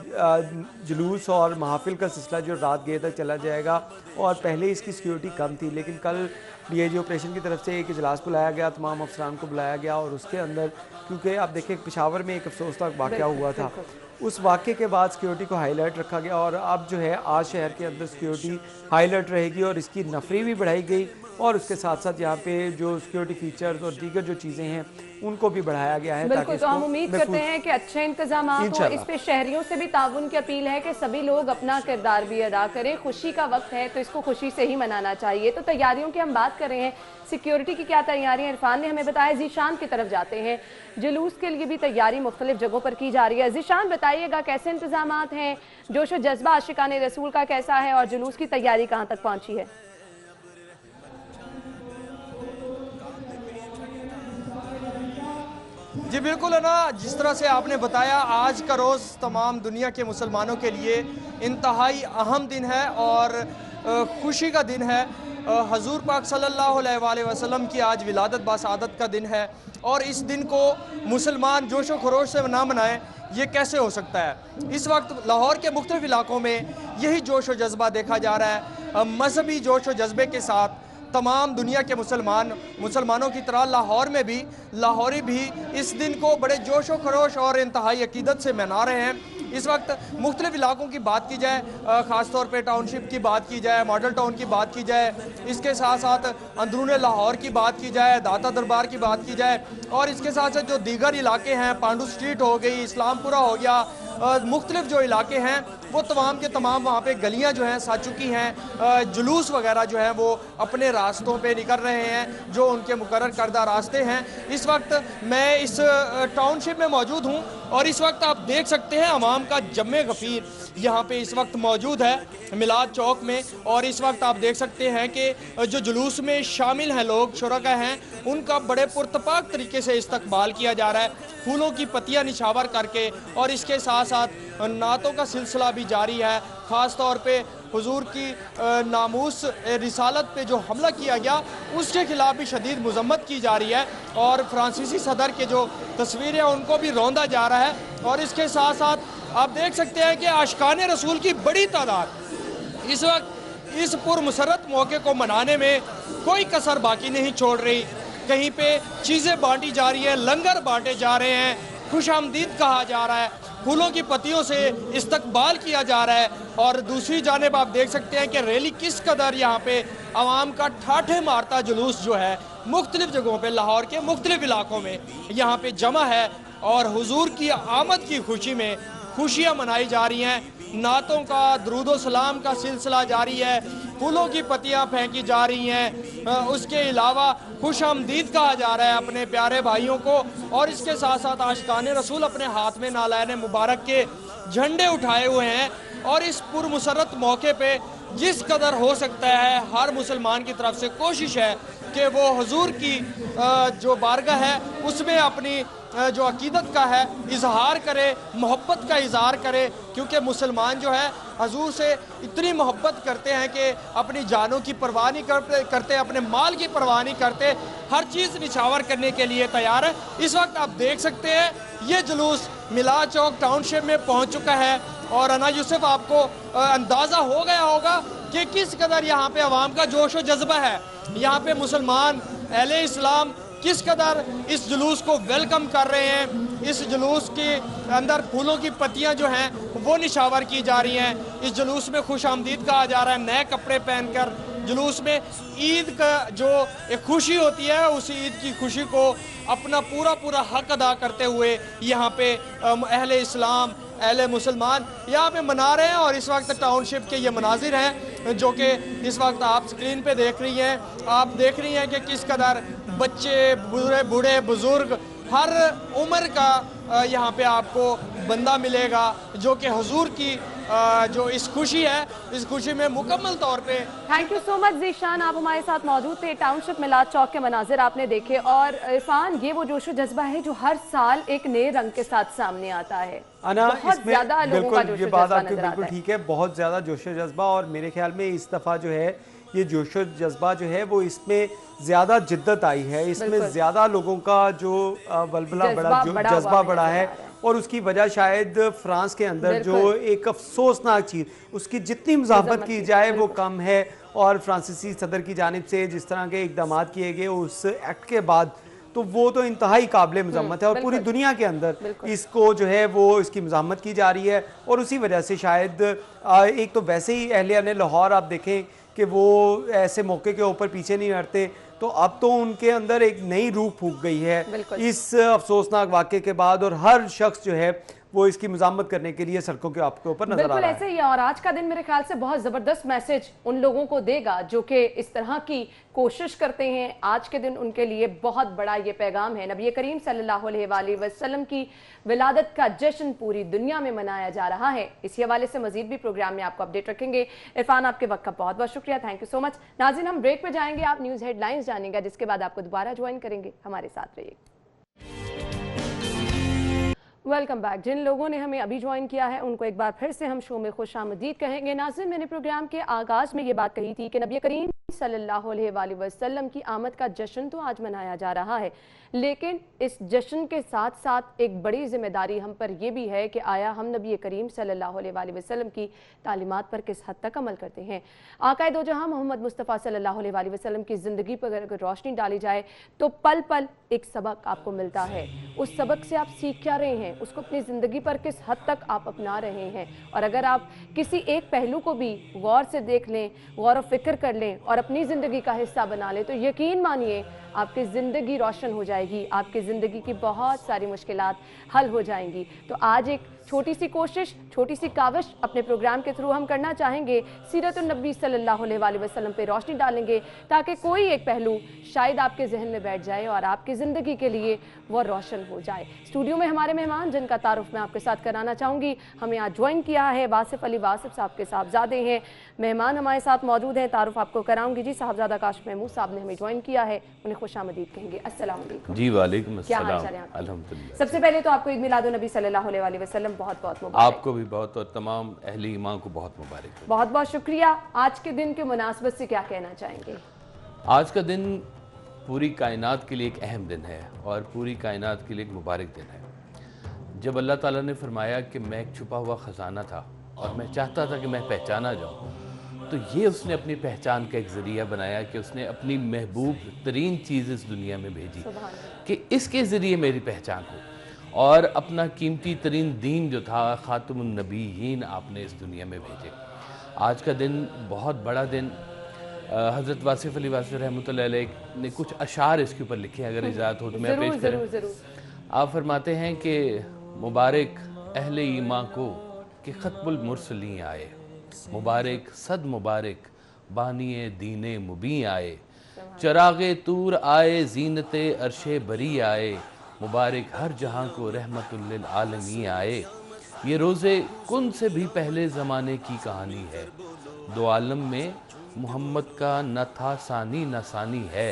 E: जुलूस और महफिल का सिलसिला जो रात गए तक चला जाएगा, और पहले इसकी सिक्योरिटी कम थी, लेकिन कल DIG ऑपरेशन की तरफ से एक इजलास बुलाया गया, तमाम अफसरान को बुलाया गया, और उसके अंदर क्योंकि आप देखें पेशावर में एक अफसोसनाक वाक़या हुआ था, उस वाक़े के बाद सिक्योरिटी को हाईलाइट रखा गया, और अब जो है आज शहर के अंदर सिक्योरिटी हाईलाइट रहेगी और इसकी नफरी भी बढ़ाई गई, और उसके साथ साथ यहाँ पे जो सिक्योरिटी फीचर्स और दीगर जो चीज़ें हैं उनको भी बढ़ाया गया है।
A: बिल्कुल, तो हम उम्मीद करते हैं कि अच्छे इंतजाम हो। इस पे शहरियों से भी ताउन की अपील है कि सभी लोग अपना किरदार भी अदा करें। खुशी का वक्त है तो इसको खुशी से ही मनाना चाहिए। तो तैयारियों की हम बात कर रहे हैं, सिक्योरिटी की क्या तैयारियां इरफान ने हमें बताया। ज़ीशान की तरफ जाते हैं, जुलूस के लिए भी तैयारी मुख्तलिफ जगहों पर की जा रही है। ज़ीशान बताइएगा कैसे इंतजाम हैं, जोश व जज्बा आशिकान रसूल का कैसा है और जुलूस की तैयारी कहाँ तक पहुँची है?
F: जी बिल्कुल है ना, जिस तरह से आपने बताया आज का रोज़ तमाम दुनिया के मुसलमानों के लिए इंतहाई अहम दिन है और खुशी का दिन है। हजूर पाक सल्लल्लाहु अलैहि वसल्लम की आज विलादत बासआदत का दिन है, और इस दिन को मुसलमान जोश व खरोश से ना मनाएं, ये कैसे हो सकता है। इस वक्त लाहौर के मुख्तलिफ इलाकों में यही जोश व जज्बा देखा जा रहा है। मजहबी जोश व जज्बे के साथ तमाम दुनिया के मुसलमानों की तरह लाहौर में भी लाहौरी भी इस दिन को बड़े जोश व खरोश और इंतहाई अकीदत से मना रहे हैं। इस वक्त मुख्तलिफ इलाकों की बात की जाए, ख़ास तौर पे टाउनशिप की बात की जाए, मॉडल टाउन की बात की जाए, इसके साथ साथ अंदरून लाहौर की बात की जाए, दाता दरबार की बात की जाए, और इसके साथ साथ जो दीगर इलाके हैं, पांडू स्ट्रीट हो गई, इस्लामपुरा हो गया, मुख्तलिफ जो इलाके हैं वो तमाम के तमाम वहाँ पे गलियाँ जो हैं सज चुकी हैं, जुलूस वगैरह जो हैं वो अपने रास्तों पे निकल रहे हैं जो उनके मुकर्रर करदा रास्ते हैं। इस वक्त मैं इस टाउनशिप में मौजूद हूँ और इस वक्त आप देख सकते हैं अवाम का जम्मे गफ़ीर यहाँ पे इस वक्त मौजूद है मिलाद चौक में। और इस वक्त आप देख सकते हैं कि जो जुलूस में शामिल हैं लोग शुरका हैं उनका बड़े पुरतपाक तरीके से इस्तकबाल किया जा रहा है, फूलों की पत्तियाँ निछावर करके। और इसके साथ साथ नातों का सिलसिला भी जारी है। ख़ास तौर पे हुजूर की नामूस रिसालत पे जो हमला किया गया उसके खिलाफ भी शदीद मजम्मत की जा रही है और फ्रांसीसी सदर के जो तस्वीरें हैं उनको भी रौंदा जा रहा है। और इसके साथ साथ आप देख सकते हैं कि आशिकाने रसूल की बड़ी तादाद इस वक्त इस पुरमसरत मौके को मनाने में कोई कसर बाकी नहीं छोड़ रही। कहीं पे चीज़ें बांटी जा रही हैं, लंगर बांटे जा रहे हैं, खुशामदीद कहा जा रहा है, फूलों की पत्तियों से इस्तकबाल किया जा रहा है। और दूसरी जानिब आप देख सकते हैं कि रैली किस कदर यहाँ पे आवाम का ठाठे मारता जुलूस जो है मुख्तलिफ जगहों पे लाहौर के मुख्तलिफ इलाकों में यहाँ पे जमा है और हुजूर की आमद की खुशी में खुशियाँ मनाई जा रही हैं। नातों का दरूदो सलाम का सिलसिला जारी है, फूलों की पत्तियाँ फेंकी जा रही हैं, उसके अलावा खुश आमदीद कहा जा रहा है अपने प्यारे भाइयों को। और इसके साथ साथ आशिकाने रसूल अपने हाथ में नालायन मुबारक के झंडे उठाए हुए हैं। और इस पुरमसरत मौके पे जिस कदर हो सकता है हर मुसलमान की तरफ से कोशिश है कि वो हुजूर की जो बारगाह है उसमें अपनी जो अकीदत का है इजहार करे, मोहब्बत का इजहार करे। क्योंकि मुसलमान जो है हुजूर से इतनी मोहब्बत करते हैं कि अपनी जानों की परवाह नहीं करते, अपने माल की परवाह नहीं करते, हर चीज़ निछावर करने के लिए तैयार है। इस वक्त आप देख सकते हैं ये जुलूस मिलाद चौक टाउनशिप में पहुंच चुका है और अना यूसुफ आपको अंदाज़ा हो गया होगा कि किस कदर यहाँ पे अवाम का जोश व जज्बा है। यहाँ पे मुसलमान अहले इस्लाम किस कदर इस जुलूस को वेलकम कर रहे हैं। इस जुलूस के अंदर फूलों की पत्तियां जो हैं वो निछावर की जा रही हैं। इस जुलूस में खुश आमदीद कहा जा रहा है, नए कपड़े पहनकर जुलूस में ईद का जो एक खुशी होती है उस ईद की खुशी को अपना पूरा हक अदा करते हुए यहाँ पे अहले इस्लाम अहले मुसलमान यहाँ पे मना रहे हैं। और इस वक्त टाउनशिप के ये मनाजिर हैं जो कि इस वक्त आप स्क्रीन पे देख रही हैं। आप देख रही हैं कि किस कदर बच्चे, बूढ़े बुजुर्ग, हर उम्र का यहाँ पे आपको बंदा मिलेगा जो कि हुजूर की जो इस खुशी है इस खुशी में मुकम्मल तौर पे।
A: Thank you so much Zeeshan, आप हमारे साथ मौजूद थे। टाउनशिप मिलाद चौक के मनाजिर आपने देखे और इरफान ये वो जोशो जज्बा है जो हर साल एक नए रंग के साथ सामने आता है। बहुत ज्यादा लोगों का जोशो जज्बा नजर आता है।
E: ठीक है, बहुत ज्यादा जोशो जज्बा और मेरे ख्याल में इस दफा जो है ये जोशो जज्बा जो है वो इसमें ज़्यादा जिद्दत आई है, इसमें ज़्यादा लोगों का जो बलबला जज्बा बढ़ा है। और उसकी वजह शायद फ्रांस के अंदर जो एक अफसोसनाक चीज़ उसकी जितनी मज़ाहमत की जाए वो कम है। और फ्रांसीसी सदर की जानिब से जिस तरह के इक़दाम किए गए उस एक्ट के बाद तो वो तो इंतहाई काबिल मज़म्मत है और पूरी दुनिया के अंदर इसको जो है वो इसकी मज़म्मत की जा रही है। और उसी वजह से शायद एक तो वैसे ही अहलिया ने लाहौर आप देखें कि वो ऐसे मौके के ऊपर पीछे नहीं हटते, तो अब तो उनके अंदर एक नई रूह फूंक गई है इस अफसोसनाक वाक़े के बाद। और हर शख्स जो है वो इसकी मज़ामत करने के लिए सड़कों के आपके ऊपर नजर आ रहा है।
A: ऐसे ही और आज का दिन मेरे ख्याल से बहुत ज़बरदस्त मैसेज उन लोगों को देगा जो कि इस तरह की कोशिश करते हैं। आज के दिन उनके लिए बहुत बड़ा ये पैगाम है। नबी करीम सल्लल्लाहु अलैहि वसल्लम की विलादत का जश्न पूरी दुनिया में मनाया जा रहा है। इसी हवाले से मजीद भी प्रोग्राम में आपको अपडेट रखेंगे। इरफान, आपके वक्त का बहुत बहुत शुक्रिया, थैंक यू सो मच। नाज़रीन, हम ब्रेक पे जाएंगे, आप न्यूज़ हेडलाइंस जानेंगे जिसके बाद आपको दोबारा ज्वाइन करेंगे। हमारे साथ रहिए। Welcome back. जिन लोगों ने हमें अभी ज्वाइन किया है उनको एक बार फिर से हम शो में खुशामदीद कहेंगे। नाज़रीन, मैंने प्रोग्राम के आगाज़ में ये बात कही थी कि नबी करीम सल्लल्लाहु अलैहि वसल्लम की आमद का जश्न तो आज मनाया जा रहा है, लेकिन इस जश्न के साथ साथ एक बड़ी जिम्मेदारी हम पर यह भी है कि आया हम नबी करीम सल्लल्लाहु अलैहि वसल्लम की तालीमात पर किस हद तक अमल करते हैं। आक़ाए दो जहां मोहम्मद मुस्तफ़ा सल्लल्लाहु अलैहि वसल्लम की ज़िंदगी पर अगर रोशनी डाली जाए तो पल पल एक सबक आपको मिलता है। उस सबक से आप सीख क्या रहे हैं, उसको अपनी ज़िंदगी पर किस हद तक आप अपना रहे हैं। और अगर आप किसी एक पहलू को भी गौर से देख लें, गौर व फिक्र कर लें और अपनी ज़िंदगी का हिस्सा बना लें तो यकीन मानिए आपकी ज़िंदगी रोशन हो जाएगी, आपकी ज़िंदगी की बहुत सारी मुश्किलात हल हो जाएंगी। तो आज एक छोटी सी कोशिश, छोटी सी काविश अपने प्रोग्राम के थ्रू हम करना चाहेंगे, सीरतुन नबी सल्लल्लाहु अलैहि वसल्लम पे रोशनी डालेंगे ताकि कोई एक पहलू शायद आपके जहन में बैठ जाए और आपकी ज़िंदगी के लिए वो रोशन हो जाए। स्टूडियो में हमारे मेहमान जिनका तारुफ मैं आपके साथ कराना चाहूँगी, हमें आज ज्वाइन किया है वासिफ अली वासिफ साहब के साहबजादे हैं। मेहमान हमारे साथ मौजूद हैं, तारुफ आपको कराऊंगी जी। साहबजादा काशिफ महमूद साहब ने हमें ज्वाइन किया है, उन्हें खुशामदीद कहेंगे। अस्सलाम वालेकुम
G: जी। वालेकुम
A: क्या
G: अस्सलाम।
A: हाल चाल है आपके?
G: अल्हम्दुलिल्लाह।
A: सबसे पहले तो आपको ईद मिलादुन नबी सल्लल्लाहु अलैहि वसल्लम बहुत बहुत मुबारक।
G: आपको भी बहुत और तमाम अहले ईमान को बहुत मुबारक।
A: बहुत बहुत शुक्रिया। आज के दिन के मुनासबत से क्या कहना चाहेंगे?
G: आज का दिन पूरी कायनात के लिए एक अहम दिन है और पूरी कायनात के लिए एक मुबारक दिन है। जब अल्लाह ताला ने फरमाया कि मैं एक छुपा हुआ ख़जाना था और मैं चाहता था कि मैं पहचाना जाऊँ, तो ये उसने अपनी पहचान का एक ज़रिया बनाया कि उसने अपनी महबूब तरीन चीज़ इस दुनिया में भेजी कि इसके ज़रिए मेरी पहचान हो, और अपना कीमती तरीन दीन जो था ख़ातमुन नबीयीन आपने इस दुनिया में भेजे। आज का दिन बहुत बड़ा दिन। हज़रत वासिफ अली वासिफ रहमतुल्लाह अलैह ने कुछ अशार इसके ऊपर लिखे हैं, अगर इजाज़त हो तो मैं पेश करूँ। आप फरमाते हैं कि मुबारक अहले ईमान को कि ख़त्मुल मुरसलीन आए, मुबारक सद मुबारक बानिए दीने मुबी आए, चरागे तूर आए जीनते अरशे बरी आए, मुबारक हर जहाँ को रहमतुल लिल आलमीन आए। ये रोज़े कुन से भी पहले ज़माने की कहानी है, दो आलम में मोहम्मद का न था सानी न सानी है,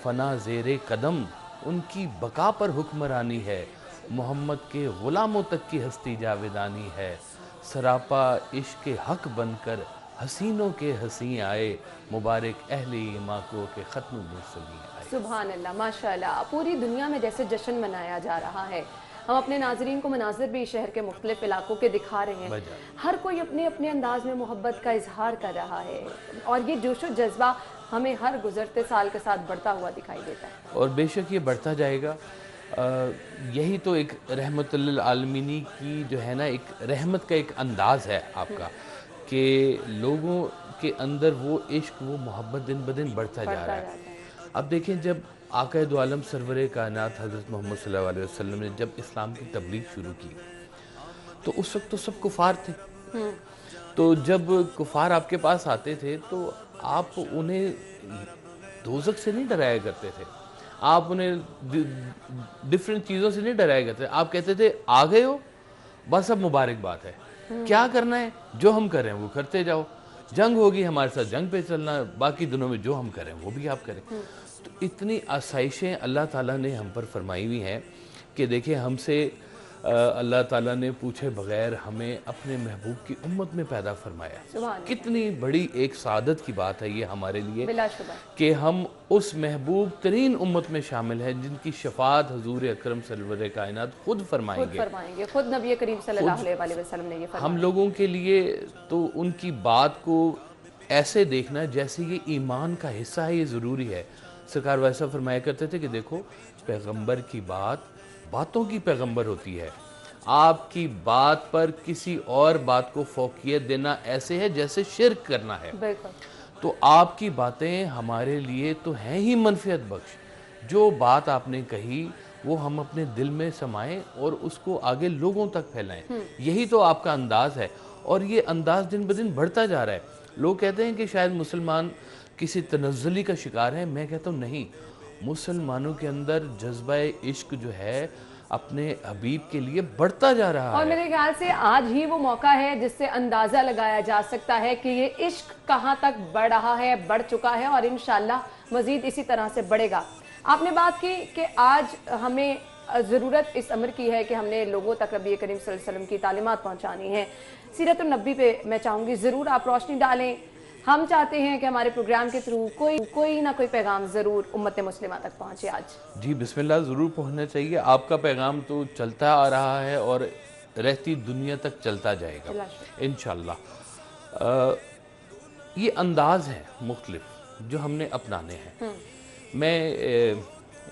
G: फना ज़ेरे कदम उनकी बका पर हुक्मरानी है, मोहम्मद के ग़ुलामों तक की हस्ती जावेदानी है, सरापा इश्क के हक बनकर हसीनों के हसी आए, मुबारक अहले ईमान को के ख़त्मुल मुरसलीन आए।
A: सुभान अल्लाह, माशाअल्लाह। पूरी दुनिया में जैसे जश्न मनाया जा रहा है, हम अपने नाजरीन को मनाजिर भी शहर के मुख्तलिफ इलाकों के दिखा रहे हैं। हर कोई अपने अपने अंदाज में मोहब्बत का इजहार कर रहा है और ये जोश व जज्बा हमें हर गुजरते साल के साथ बढ़ता हुआ दिखाई देता है
G: और बेशक ये बढ़ता जाएगा। यही तो एक रहमतुल लिल आलमीन की जो है ना, एक रहमत का एक अंदाज़ है आपका कि लोगों के अंदर वो इश्क, वो मोहब्बत दिन ब दिन बढ़ता जा रहा है। अब देखें, जब आका दो आलम सरवर कायनात हज़रत मोहम्मद सल्लल्लाहु अलैहि वसल्लम ने जब इस्लाम की तबलीग शुरू की तो उस वक्त तो सब कुफार थे। तो जब कुफार आपके पास आते थे तो आप उन्हें दोज़ख से नहीं डराया करते थे, आप उन्हें डिफरेंट चीज़ों से नहीं डराया करते। आप कहते थे आ गए हो, बस अब मुबारकबाद है, क्या करना है जो हम करें वो करते जाओ, जंग होगी हमारे साथ जंग पे चलना, बाकी दिनों में जो हम करें वो भी आप करें। तो इतनी आसाइशें अल्लाह ताला ने हम पर फरमाई हुई हैं कि देखिए, हमसे अल्लाह ताला ने पूछे बगैर हमें अपने महबूब की उम्मत में पैदा फरमाया। कितनी बड़ी एक सादत की बात है ये हमारे लिए कि हम उस महबूब तरीन उम्मत में शामिल हैं जिनकी शफात हुजूर अकरम सरवर कायनात खुद फरमाएंगे।
A: खुद नबी करीम सल्लल्लाहु अलैहि वसल्लम ने ये फरमाया।
G: हम लोगों के लिए तो उनकी बात को ऐसे देखना जैसे ये ईमान का हिस्सा है, ये ज़रूरी है। सरकार वैसा फरमाया करते थे कि देखो, पैगंबर की बात बातों की पैगंबर होती है, आपकी बात पर किसी और बात को फौकियत देना ऐसे है जैसे शिर्क करना है। तो आपकी बातें हमारे लिए तो हैं ही मनफियत बख्श। जो बात आपने कही वो हम अपने दिल में समाएं और उसको आगे लोगों तक फैलाएं, यही तो आपका अंदाज़ है और ये अंदाज़ दिन ब दिन बढ़ता जा रहा है। लोग कहते हैं कि शायद मुसलमान किसी तनज़्ज़ुली का शिकार है, मैं कहता हूँ नहीं, मुसलमानों के अंदर जज्बा इश्क जो है अपने हबीब के लिए बढ़ता जा रहा है।
A: और मेरे ख्याल से आज ही वो मौका है जिससे अंदाज़ा लगाया जा सकता है कि ये इश्क कहाँ तक बढ़ रहा है, बढ़ चुका है और इंशाल्लाह मज़ीद इसी तरह से बढ़ेगा। आपने बात की कि आज हमें ज़रूरत इस अमर की है कि हमने लोगों तक नबी करीम सल्लल्लाहु अलैहि वसल्लम की तालीमात पहुँचानी है। सीरतुन नबी पे मैं चाहूँगी ज़रूर आप रोशनी डालें। हम चाहते हैं कि हमारे प्रोग्राम के थ्रू कोई ना कोई पैगाम ज़रूर उम्मत मुस्लिमा तक पहुँचे आज। जी
G: बिस्मिल्लाह, ज़रूर पहुँचना चाहिए। आपका पैगाम तो चलता आ रहा है और रहती दुनिया तक चलता जाएगा इंशाअल्लाह। ये अंदाज़ है मुख्तलिफ जो हमने अपनाने हैं। मैं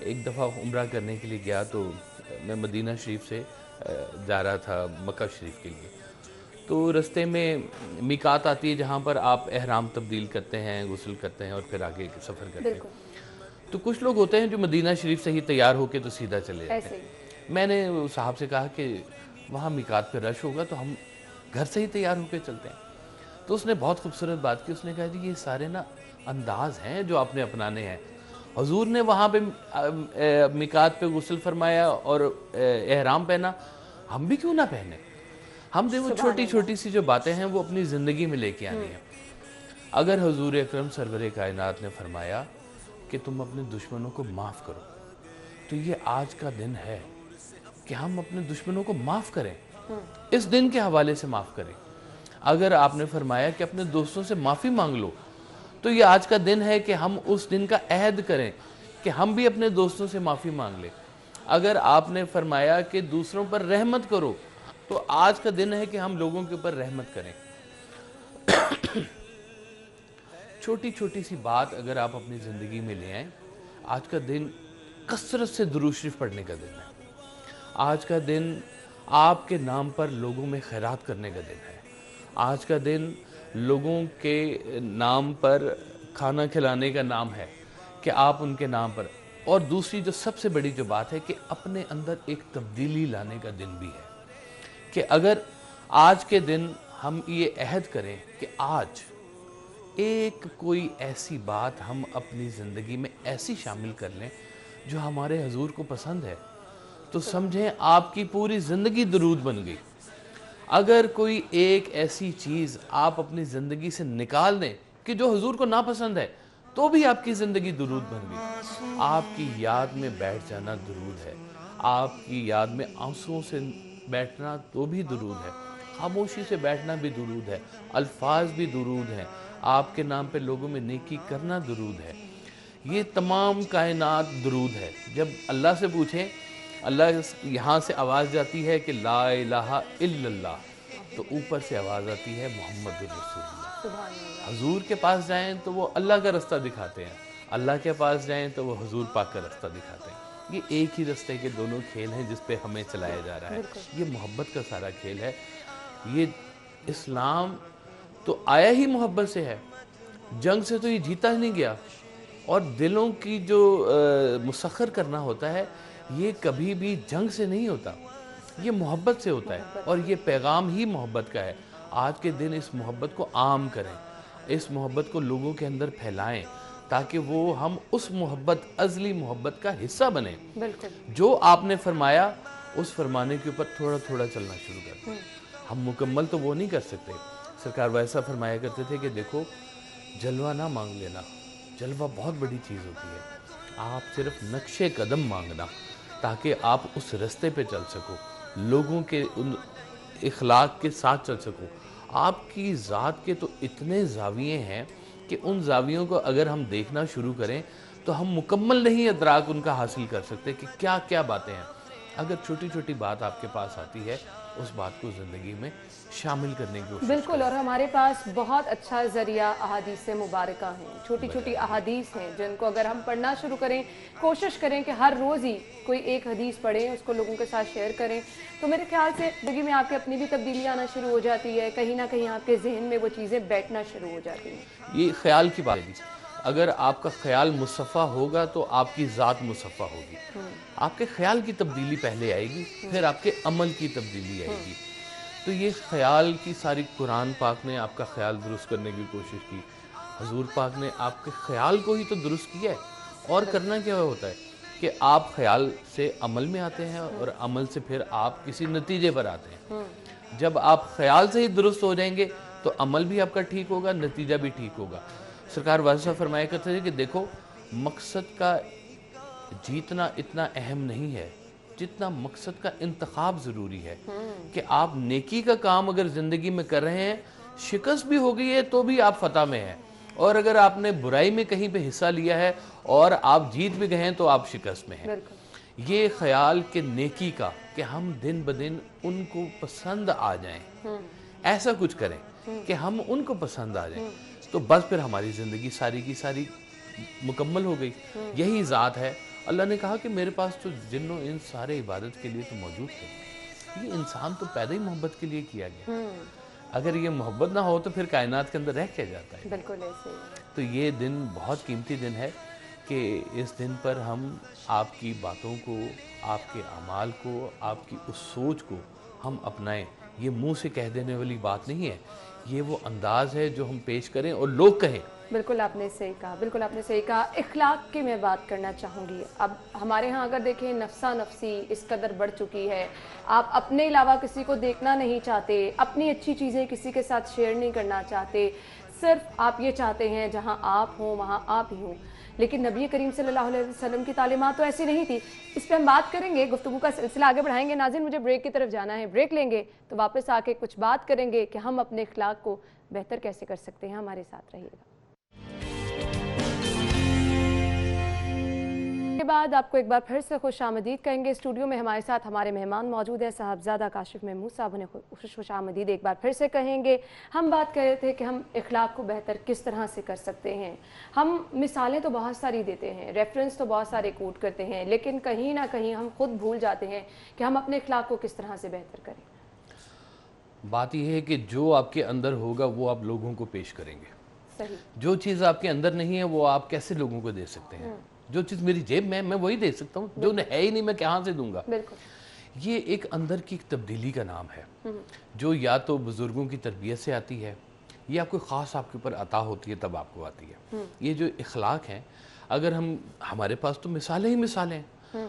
G: एक दफ़ा उम्रा करने के लिए गया तो मैं मदीना शरीफ से जा रहा था मक्का शरीफ के लिए। तो रास्ते में मिकात आती है जहाँ पर आप एहराम तब्दील करते हैं, गुस्ल करते हैं और फिर आगे सफ़र करते हैं। तो कुछ लोग होते हैं जो मदीना शरीफ से ही तैयार होकर तो सीधा चले जाते हैं। मैंने साहब से कहा कि وہاں میقات پہ رش ہوگا تو ہم گھر سے ہی تیار ہو کے چلتے ہیں. تو اس نے بہت خوبصورت بات کی. اس نے کہا جی یہ سارے نا انداز ہیں جو آپ نے اپنانے ہیں. حضور نے وہاں پہ میقات پہ غسل فرمایا اور احرام پہنا, ہم بھی کیوں نہ پہنے؟ ہم نے وہ چھوٹی چھوٹی سی جو باتیں ہیں وہ اپنی زندگی میں لے کے آنی ہیں. اگر حضور اکرم سرور کائنات نے فرمایا کہ تم اپنے دشمنوں کو معاف کرو, تو یہ آج کا دن ہے کہ ہم اپنے دشمنوں کو معاف کریں, اس دن کے حوالے سے معاف کریں. اگر آپ نے فرمایا کہ اپنے دوستوں سے معافی مانگ لو, تو یہ آج کا دن ہے کہ ہم اس دن کا عہد کریں کہ ہم بھی اپنے دوستوں سے معافی مانگ لیں. اگر آپ نے فرمایا کہ دوسروں پر رحمت کرو, تو آج کا دن ہے کہ ہم لوگوں کے اوپر رحمت کریں. چھوٹی چھوٹی سی بات اگر آپ اپنی زندگی میں لے آئیں. آج کا دن کثرت سے درود شریف پڑھنے کا دن ہے. آج کا دن آپ کے نام پر لوگوں میں خیرات کرنے کا دن ہے. آج کا دن لوگوں کے نام پر کھانا کھلانے کا نام ہے کہ آپ ان کے نام پر. اور دوسری جو سب سے بڑی جو بات ہے کہ اپنے اندر ایک تبدیلی لانے کا دن بھی ہے کہ اگر آج کے دن ہم یہ عہد کریں کہ آج ایک کوئی ایسی بات ہم اپنی زندگی میں ایسی شامل کر لیں جو ہمارے حضور کو پسند ہے, تو سمجھیں آپ کی پوری زندگی درود بن گئی. اگر کوئی ایک ایسی چیز آپ اپنی زندگی سے نکال دیں کہ جو حضور کو ناپسند ہے, تو بھی آپ کی زندگی درود بن گئی. آپ کی یاد میں بیٹھ جانا درود ہے. آپ کی یاد میں آنسوؤں سے بیٹھنا تو بھی درود ہے. خاموشی سے بیٹھنا بھی درود ہے. الفاظ بھی درود ہیں. آپ کے نام پہ لوگوں میں نیکی کرنا درود ہے. یہ تمام کائنات درود ہے. جب اللہ سے پوچھیں, اللہ یہاں سے آواز جاتی ہے کہ لا الہ الا اللہ, تو اوپر سے آواز آتی ہے محمد الرسول اللہ. حضور کے پاس جائیں تو وہ اللہ کا رستہ دکھاتے ہیں, اللہ کے پاس جائیں تو وہ حضور پاک کا رستہ دکھاتے ہیں. یہ ایک ہی رستے کے دونوں کھیل ہیں جس پہ ہمیں چلایا جا رہا ہے. یہ محبت کا سارا کھیل ہے. یہ اسلام تو آیا ہی محبت سے ہے. جنگ سے تو یہ جیتا ہی نہیں گیا. اور دلوں کی جو مسخر کرنا ہوتا ہے, یہ کبھی بھی جنگ سے نہیں ہوتا, یہ محبت سے ہوتا ہے. اور یہ پیغام ہی محبت کا ہے. آج کے دن اس محبت کو عام کریں, اس محبت کو لوگوں کے اندر پھیلائیں, تاکہ وہ ہم اس محبت, ازلی محبت کا حصہ بنیں. جو آپ نے فرمایا اس فرمانے کے اوپر تھوڑا تھوڑا چلنا شروع کر دیں. ہم مکمل تو وہ نہیں کر سکتے. سرکار ویسا فرمایا کرتے تھے کہ دیکھو, جلوہ نہ مانگ لینا, جلوہ بہت بڑی چیز ہوتی ہے. آپ صرف نقش قدم مانگنا تاکہ آپ اس رستے پہ چل سکو, لوگوں کے ان اخلاق کے ساتھ چل سکو. آپ کی ذات کے تو اتنے زاویے ہیں کہ ان زاویوں کو اگر ہم دیکھنا شروع کریں تو ہم مکمل نہیں ادراک ان کا حاصل کر سکتے کہ کیا کیا باتیں ہیں. اگر چھوٹی چھوٹی بات آپ کے پاس آتی ہے, اس بات کو زندگی میں شامل کرنے کی کوشش
A: بالکل. اور ہمارے پاس بہت اچھا ذریعہ احادیث مبارکہ ہیں, چھوٹی چھوٹی احادیث ہیں جن کو اگر ہم پڑھنا شروع کریں, کوشش کریں کہ ہر روز ہی کوئی ایک حدیث پڑھیں, اس کو لوگوں کے ساتھ شیئر کریں, تو میرے خیال سے زندگی میں آپ کی اپنی بھی تبدیلی آنا شروع ہو جاتی ہے. کہیں نہ کہیں آپ کے ذہن میں وہ چیزیں بیٹھنا شروع ہو جاتی ہیں.
G: یہ خیال کی بات ہے. اگر آپ کا خیال مصفہ ہوگا تو آپ کی ذات مصفہ ہوگی. آپ کے خیال کی تبدیلی پہلے آئے گی, پھر آپ کے عمل کی تبدیلی آئے گی. تو یہ خیال کی ساری قرآن پاک نے آپ کا خیال درست کرنے کی کوشش کی. حضور پاک نے آپ کے خیال کو ہی تو درست کیا ہے. اور کرنا کیا ہوتا ہے کہ آپ خیال سے عمل میں آتے ہیں, اور عمل سے پھر آپ کسی نتیجے پر آتے ہیں. جب آپ خیال سے ہی درست ہو جائیں گے تو عمل بھی آپ کا ٹھیک ہوگا, نتیجہ بھی ٹھیک ہوگا. سرکار واضح فرمایا کرتے تھے کہ دیکھو, مقصد کا جیتنا اتنا اہم نہیں ہے جتنا مقصد کا انتخاب ضروری ہے. کہ آپ نیکی کا کام اگر زندگی میں کر رہے ہیں, شکست بھی ہو گئی ہے تو بھی آپ فتح میں ہیں, اور اگر آپ نے برائی میں کہیں پہ حصہ لیا ہے اور آپ جیت بھی گئے ہیں تو آپ شکست میں ہیں. یہ خیال کہ نیکی کا, کہ ہم دن بدن ان کو پسند آ جائیں, ایسا کچھ کریں کہ ہم ان کو پسند آ جائیں, تو بس پھر ہماری زندگی ساری کی ساری مکمل ہو گئی. یہی ذات ہے. اللہ نے کہا کہ میرے پاس تو جن و انس سارے عبادت کے لیے تو موجود تھے. یہ انسان تو پیدا ہی محبت کے لیے کیا گیا. اگر یہ محبت نہ ہو تو پھر کائنات کے اندر رہ کیا جاتا ہے.
A: بالکل ایسے.
G: تو یہ دن بہت قیمتی دن ہے کہ اس دن پر ہم آپ کی باتوں کو, آپ کے اعمال کو, آپ کی اس سوچ کو ہم اپنائیں. یہ منہ سے کہہ دینے والی بات نہیں ہے, یہ وہ انداز ہے جو ہم پیش کریں اور لوگ کہیں.
A: بالکل آپ نے صحیح کہا, بالکل آپ نے صحیح کہا. اخلاق کی میں بات کرنا چاہوں گی. اب ہمارے ہاں اگر دیکھیں نفسا نفسی اس قدر بڑھ چکی ہے, آپ اپنے علاوہ کسی کو دیکھنا نہیں چاہتے, اپنی اچھی چیزیں کسی کے ساتھ شیئر نہیں کرنا چاہتے, صرف آپ یہ چاہتے ہیں جہاں آپ ہوں وہاں آپ ہی ہوں. لیکن نبی کریم صلی اللہ علیہ وسلم کی تعلیمات تو ایسی نہیں تھی. اس پہ ہم بات کریں گے, گفتگو کا سلسلہ آگے بڑھائیں گے. ناظرین مجھے بریک کی طرف جانا ہے, بریک لیں گے تو واپس آ کے کچھ بات کریں گے کہ ہم اپنے اخلاق کو بہتر کیسے کر سکتے ہیں. ہمارے ساتھ رہیے گا. کے بعد آپ کو ایک بار پھر سے خوش آمدید کہیں گے. اسٹوڈیو میں ہمارے ساتھ ہمارے مہمان موجود ہیں, صاحبزادہ کاشف محمود صاحب, انہیں خوش آمدید ایک بار پھر سے کہیں گے. ہم بات کر رہے تھے کہ ہم اخلاق کو بہتر کس طرح سے کر سکتے ہیں. ہم مثالیں تو بہت ساری دیتے ہیں, ریفرنس تو بہت سارے کوٹ کرتے ہیں, لیکن کہیں نہ کہیں ہم خود بھول جاتے ہیں کہ ہم اپنے اخلاق کو کس طرح سے بہتر کریں.
G: بات یہ ہے کہ جو آپ کے اندر ہوگا وہ آپ لوگوں کو پیش کریں گے.
A: صحیح.
G: جو چیز آپ کے اندر نہیں ہے وہ آپ کیسے لوگوں کو دے سکتے ہیں. جو چیز میری جیب میں وہی دے سکتا ہوں, جو ہے ہی نہیں میں کہاں سے دوں گا.
A: بالکل. یہ
G: ایک اندر کی تبدیلی کا نام ہے, جو یا تو بزرگوں کی تربیت سے آتی ہے یا کوئی خاص آپ کے اوپر عطا ہوتی ہے تب آپ کو آتی ہے. یہ جو اخلاق ہیں, اگر ہمارے پاس تو مثالیں ہی مثالیں ہیں.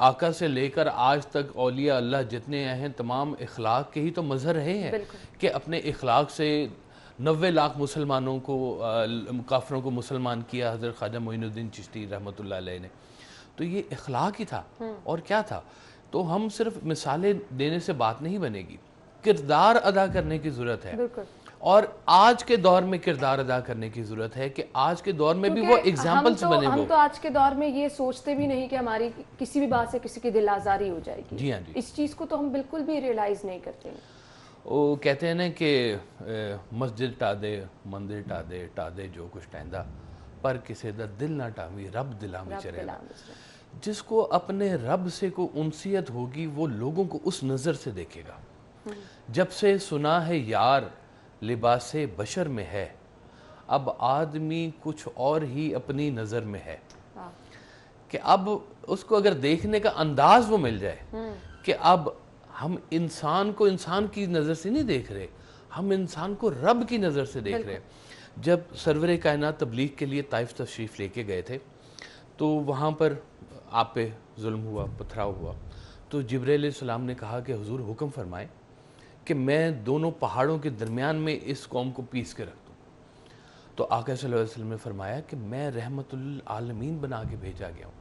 G: آقا سے لے کر آج تک اولیاء اللہ جتنے آئے ہیں تمام اخلاق کے ہی تو مظہر رہے ہیں کہ اپنے اخلاق سے 90 لاکھ مسلمانوں کو, کافروں کو مسلمان کیا حضرت خواجہ معین الدین چشتی رحمۃ اللہ علیہ نے. تو یہ اخلاق ہی تھا اور کیا تھا. تو ہم صرف مثالیں دینے سے بات نہیں بنے گی, کردار ادا کرنے کی ضرورت ہے. اور آج کے دور میں کردار ادا کرنے کی ضرورت ہے کہ آج کے دور میں بھی وہ ایگزامپلز بنے.
A: ہم تو آج کے دور میں یہ سوچتے بھی نہیں کہ ہماری کسی بھی بات سے کسی کی دل آزاری ہو جائے گی.
G: جی ہاں جی.
A: اس چیز کو تو ہم بالکل بھی ریئلائز نہیں کرتے ہیں.
G: وہ کہتے ہیں نا کہ مسجد ٹا دے مندر ٹا دے جو کچھ ٹہندا, پر کسی دا دل نہ ٹاوی رب دلاں وچ رہندا. جس کو اپنے رب سے کوئی انسیت ہوگی وہ لوگوں کو اس نظر سے دیکھے گا. جب سے سنا ہے یار لباس بشر میں ہے, اب آدمی کچھ اور ہی اپنی نظر میں ہے. کہ اب اس کو اگر دیکھنے کا انداز وہ مل جائے کہ اب ہم انسان کو انسان کی نظر سے نہیں دیکھ رہے, ہم انسان کو رب کی نظر سے دیکھ رہے. جب سرور کائنات تبلیغ کے لیے طائف تشریف لے کے گئے تھے تو وہاں پر آپ پہ ظلم ہوا, پتھراؤ ہوا. تو جبرائیل علیہ السلام نے کہا کہ حضور حکم فرمائیں کہ میں دونوں پہاڑوں کے درمیان میں اس قوم کو پیس کے رکھ دوں. تو آقا صلی اللہ علیہ وسلم نے فرمایا کہ میں رحمت للعالمین بنا کے بھیجا گیا ہوں,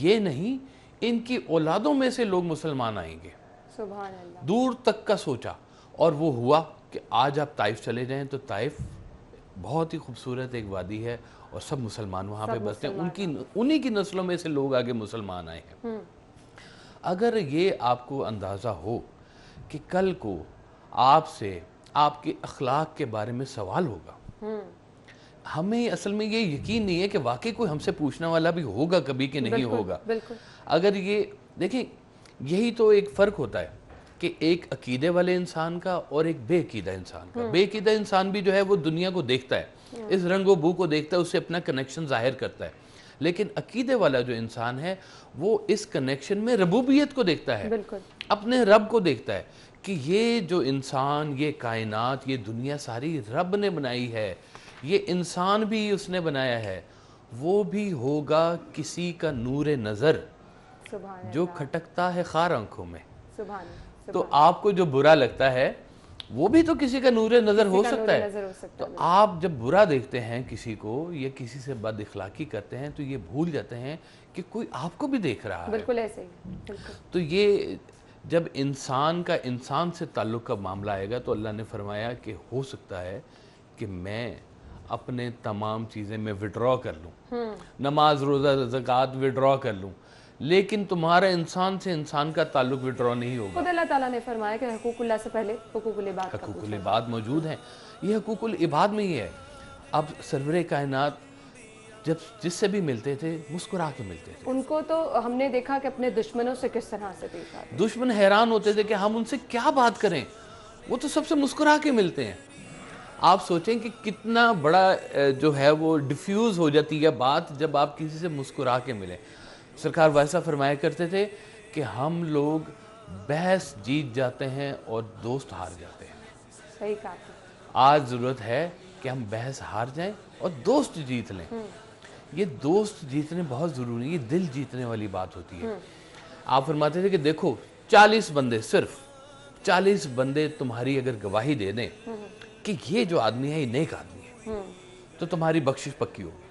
G: یہ نہیں ان کی اولادوں میں سے لوگ مسلمان آئیں گے.
A: سبحان اللہ.
G: دور تک کا سوچا اور وہ ہوا کہ آج آپ طائف چلے جائیں تو طائف بہت ہی خوبصورت ایک وادی ہے اور سب مسلمان وہاں پہ بستے ہیں, انہی کی نسلوں میں سے لوگ آگے مسلمان آئے ہیں. اگر یہ آپ کو اندازہ ہو کہ کل کو آپ سے آپ کے اخلاق کے بارے میں سوال ہوگا, ہمیں اصل میں یہ یقین نہیں ہے کہ واقعی کوئی ہم سے پوچھنے والا بھی ہوگا کبھی کہ نہیں ہوگا. اگر یہ دیکھیں, یہی تو ایک فرق ہوتا ہے کہ ایک عقیدے والے انسان کا اور ایک بے عقیدہ انسان کا. بے عقیدہ انسان بھی جو ہے وہ دنیا کو دیکھتا ہے, اس رنگ و بو کو دیکھتا ہے, اس سے اپنا کنیکشن ظاہر کرتا ہے. لیکن عقیدے والا جو انسان ہے وہ اس کنیکشن میں ربوبیت کو دیکھتا ہے, اپنے رب کو دیکھتا ہے کہ یہ جو انسان, یہ کائنات, یہ دنیا ساری رب نے بنائی ہے, یہ انسان بھی اس نے بنایا ہے, وہ بھی ہوگا کسی کا نور نظر جو کھٹکتا ہے خار آنکھوں میں. تو آپ کو جو برا لگتا ہے وہ بھی تو کسی کا نور نظر ہو سکتا ہے. تو آپ جب برا دیکھتے ہیں کسی کو یا کسی سے بد اخلاقی کرتے ہیں تو یہ بھول جاتے ہیں کہ کوئی آپ کو بھی دیکھ رہا ہے.
A: بالکل ایسے ہی.
G: تو یہ جب انسان کا انسان سے تعلق کا معاملہ آئے گا تو اللہ نے فرمایا کہ ہو سکتا ہے کہ میں اپنے تمام چیزیں میں وڈرا کر لوں, نماز روزہ زکوٰۃ وڈرا کر لوں, لیکن تمہارا انسان سے انسان کا تعلق وڈرا نہیں ہوگا.
A: خود اللہ تعالیٰ نے فرمایا کہ حقوق اللہ سے پہلے حقوق العباد کا
G: حقوق العباد موجود ہیں. یہ حقوق العباد میں ہی ہے. اب سرور کائنات جب جس سے بھی ملتے تھے مسکرا کے ملتے تھے.
A: ان کو تو ہم نے دیکھا کہ اپنے دشمنوں سے کس طرح سے دیکھا.
G: دشمن حیران ہوتے تھے کہ ہم ان سے کیا بات کریں, وہ تو سب سے مسکرا کے ملتے ہیں. آپ سوچیں کہ کتنا بڑا جو ہے وہ ڈیفیوز ہو جاتی ہے بات جب آپ کسی سے مسکرا کے ملیں. سرکار ویسا فرمایا کرتے تھے کہ ہم لوگ बहस जीत जाते हैं और दोस्त हार जाते हैं।
A: सही कहा आपने।
G: आज ज़रूरत है कि हम बहस हार जाएं और दोस्त जीत लें। ये दोस्त जीतने बहुत ज़रूरी है, ये दिल जीतने वाली बात होती है। आप फरमाते थे कि देखो 40 बंदे, सिर्फ 40 बंदे तुम्हारी अगर गवाही दे दें कि ये जो आदमी है ये नेक आदमी है, तो तुम्हारी बख्शिश पक्की होगी।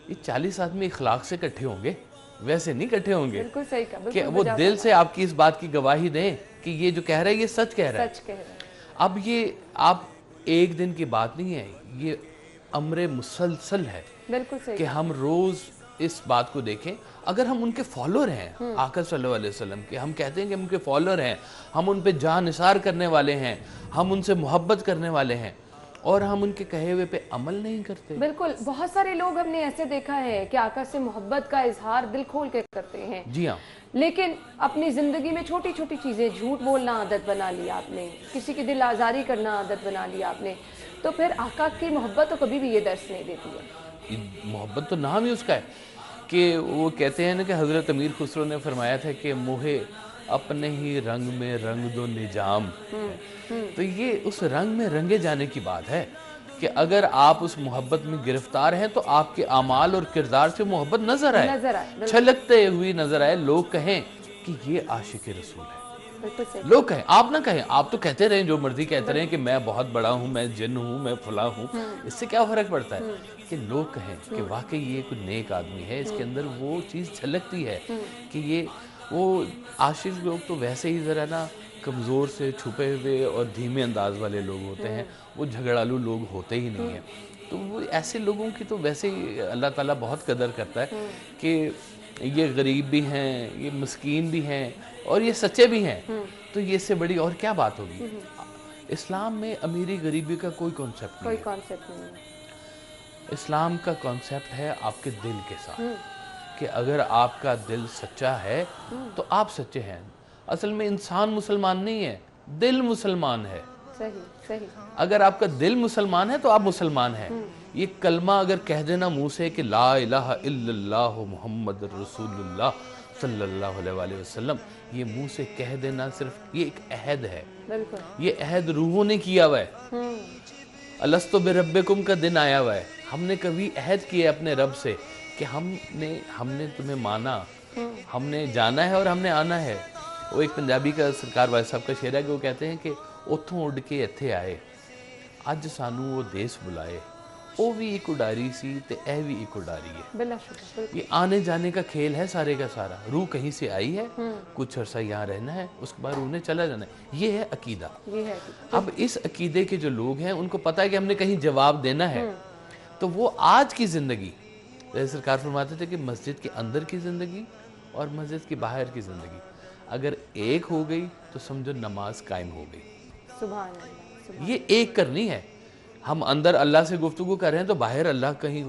G: ये 40 आदमी इखलाक से इकट्ठे होंगे, वैसे नहीं इकट्ठे होंगे
A: बिल्कुल सही कहा,
G: कि
A: बिल्कुल
G: वो
A: बजाय
G: दिल से आपकी इस बात की गवाही दें कि ये जो कह रहा है ये सच कह रहा है।
A: सच कह रहे हैं।
G: अब ये आप एक दिन की बात नहीं है, ये अमरे मुसलसल है
A: बिल्कुल सही
G: कि हम रोज़ इस बात को देखें। अगर हम उनके फॉलोअर हैं, आका सल्लल्लाहु अलैहि वसल्लम के, हम कहते हैं कि हम उनके फॉलोअर हैं, हम उन पे जान निसार करने वाले हैं, हम उनसे मोहब्बत करने वाले हैं, और हम उनके कहे हुए पे अमल नहीं करते।
A: बिल्कुल, बहुत सारे लोग हमने ऐसे देखा है कि आका से मोहब्बत का इजहार दिल खोल के करते हैं,
G: जी हाँ,
A: लेकिन अपनी ज़िंदगी में छोटी छोटी चीज़ें, झूठ बोलना आदत बना लिया आपने, किसी की दिल आज़ारी करना आदत बना लिया आपने, तो फिर आका की मोहब्बत तो कभी भी ये दर्श नहीं देती है।
G: मोहब्बत तो नाम ही उसका है कि वो कहते हैं ना कि हज़रत अमीर खुसरो ने फरमाया था कि मोहे अपने ही रंग में रंग दो निजाम। तो ये उस रंग में रंगे जाने की बात है कि अगर आप उस मोहब्बत में गिरफ्तार हैं तो आपके अमाल और किरदार से मोहब्बत नजर आए, छलकते हुई नजर आए, लोग कहें कि ये आशिक रसूल है। लोग कहें, आप ना कहें, आप तो कहते रहें जो मर्जी कहते रहें कि मैं बहुत बड़ा हूँ, मैं जिन हूँ, मैं फला हूँ, इससे क्या फर्क पड़ता है कि लोग कहें कि वाकई ये कोई नेक आदमी है, इसके अंदर वो चीज़ छलकती है कि ये वो आशिक लोग तो वैसे ही ज़रा ना कमज़ोर से छुपे हुए और धीमे अंदाज वाले लोग होते हैं, वो झगड़ालू लोग होते ही नहीं हैं। तो वो ऐसे लोगों की तो वैसे ही अल्लाह ताला बहुत कदर करता है कि ये गरीब भी हैं, ये मस्कीन भी हैं और ये सच्चे भी हैं, तो ये इससे बड़ी और क्या बात होगी। इस्लाम में अमीरी गरीबी का कोई कॉन्सेप्ट नहीं है। इस्लाम का कॉन्सेप्ट है आपके दिल के साथ कि अगर आपका दिल सच्चा है तो आप सच्चे हैं। असल में इंसान मुसलमान नहीं है, दिल मुसलमान है।
A: सही सही।
G: अगर आपका दिल मुसलमान है तो आप मुसलमान हैं। ये कलमा अगर कह देना मुंह से कि ला इलाहा इल्लल्लाह मुहम्मद रसूलुल्लाह सल्लल्लाहु अलैहि वसल्लम, ये मुंह से कह देना सिर्फ ये एक अहद है।
A: बिल्कुल।
G: ये अहद रूहों ने किया हुआ है। अलस्तु बिरब्बिकुम का दिन आया हुआ है, हमने कभी अहद किया अपने रब से कि हमने तुम्हें माना, हमने जाना है और हमने आना है। वो एक पंजाबी का सरकार वाले साहब का शेर है कि वो कहते हैं कि उथों उड़ के इत्थे आए, अज सानू वो देश बुलाए, वो भी एक उडारी सी ते ए भी एक उडारी है। ये आने जाने का खेल है सारे का सारा। रूह कहीं से आई है, कुछ अरसा यहाँ रहना है, उसके बाद रूह ने चला जाना है। ये है अकीदा। अब इस अकीदे के जो लोग हैं उनको पता है कि हमने कहीं जवाब देना है, तो वो आज की ज़िंदगी, जैसे सरकार फरमाते थे कि मस्जिद के अंदर की ज़िंदगी और मस्जिद के बाहर की ज़िंदगी अगर एक हो गई तो समझो नमाज कायम हो गई।
A: सुभान अल्लाह।
G: ये एक करनी है। हम अंदर अल्लाह से गुफ्तगू कर रहे हैं तो बाहर अल्लाह कहीं